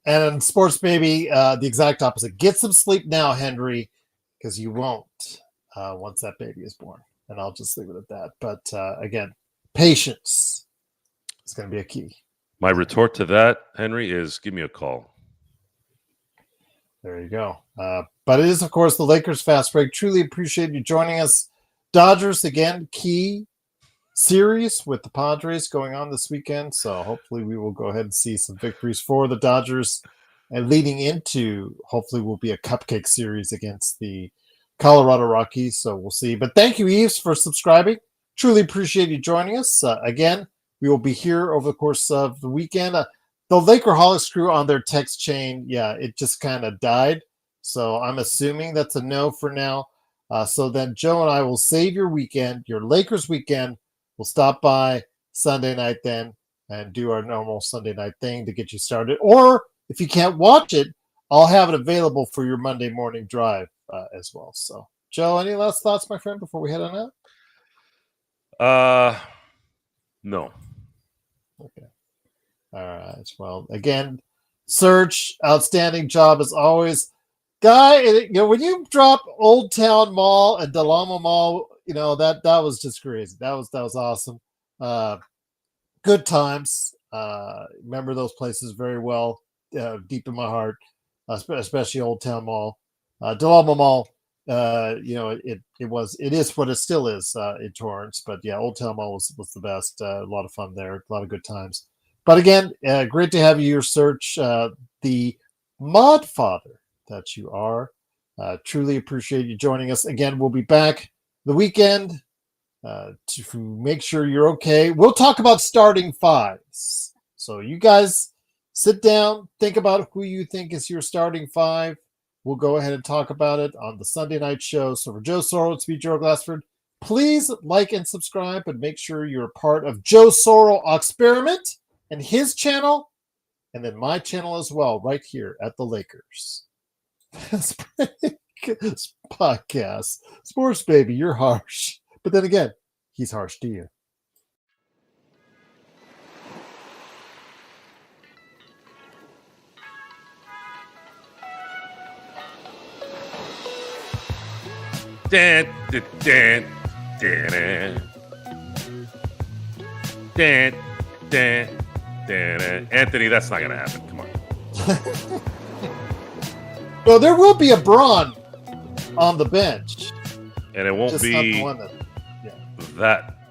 And Sports Baby, the exact opposite. Get some sleep now, Henry, because you won't once that baby is born. And I'll just leave it at that. But again, patience is going to be a key. My retort to that, Henry, is give me a call. There you go. But it is, of course, the Lakers fast break. Truly appreciate you joining us. Dodgers, again, key series with the Padres going on this weekend. So hopefully we will go ahead and see some victories for the Dodgers. And leading into, hopefully, will be a cupcake series against the Colorado Rockies. So we'll see. But thank you, Eves, for subscribing. Truly appreciate you joining us. Again, we will be here over the course of the weekend. The Lakerholics crew on their text chain, it just kind of died. So I'm assuming that's a no for now. So then Joe and I will save your weekend, your Lakers weekend. We'll stop by Sunday night then and do our normal Sunday night thing to get you started. Or if you can't watch it, I'll have it available for your Monday morning drive as well. So, Joe, any last thoughts, my friend, before we head on out? No. Okay. All right. Well, again, Serge, outstanding job as always. Guy, when you drop Old Town Mall and Del Amo Mall, that was just crazy. That was awesome. Good times. Remember those places very well, deep in my heart, especially Old Town Mall. Del Amo Mall, it is what it still is in Torrance. But yeah, Old Town Mall was the best. A lot of fun there, a lot of good times. But again, great to have you here, Serge, the mod father that you are. Truly appreciate you joining us. Again, we'll be back the weekend to make sure you're okay. We'll talk about starting fives. So you guys sit down, think about who you think is your starting five. We'll go ahead and talk about it on the Sunday night show. So for Joe Sorrell, it's me, Joe Glassford. Please like and subscribe and make sure you're a part of Joe Sorrell Experiment and his channel, and then my channel as well, right here at the Lakers podcast. Sports Baby, you're harsh. But then again, he's harsh to you. Dan, dan, dan, dan, dan, dan, dan. Anthony, that's not going to happen. Come on. Well, there will be a Braun on the bench. And it won't just be not the one that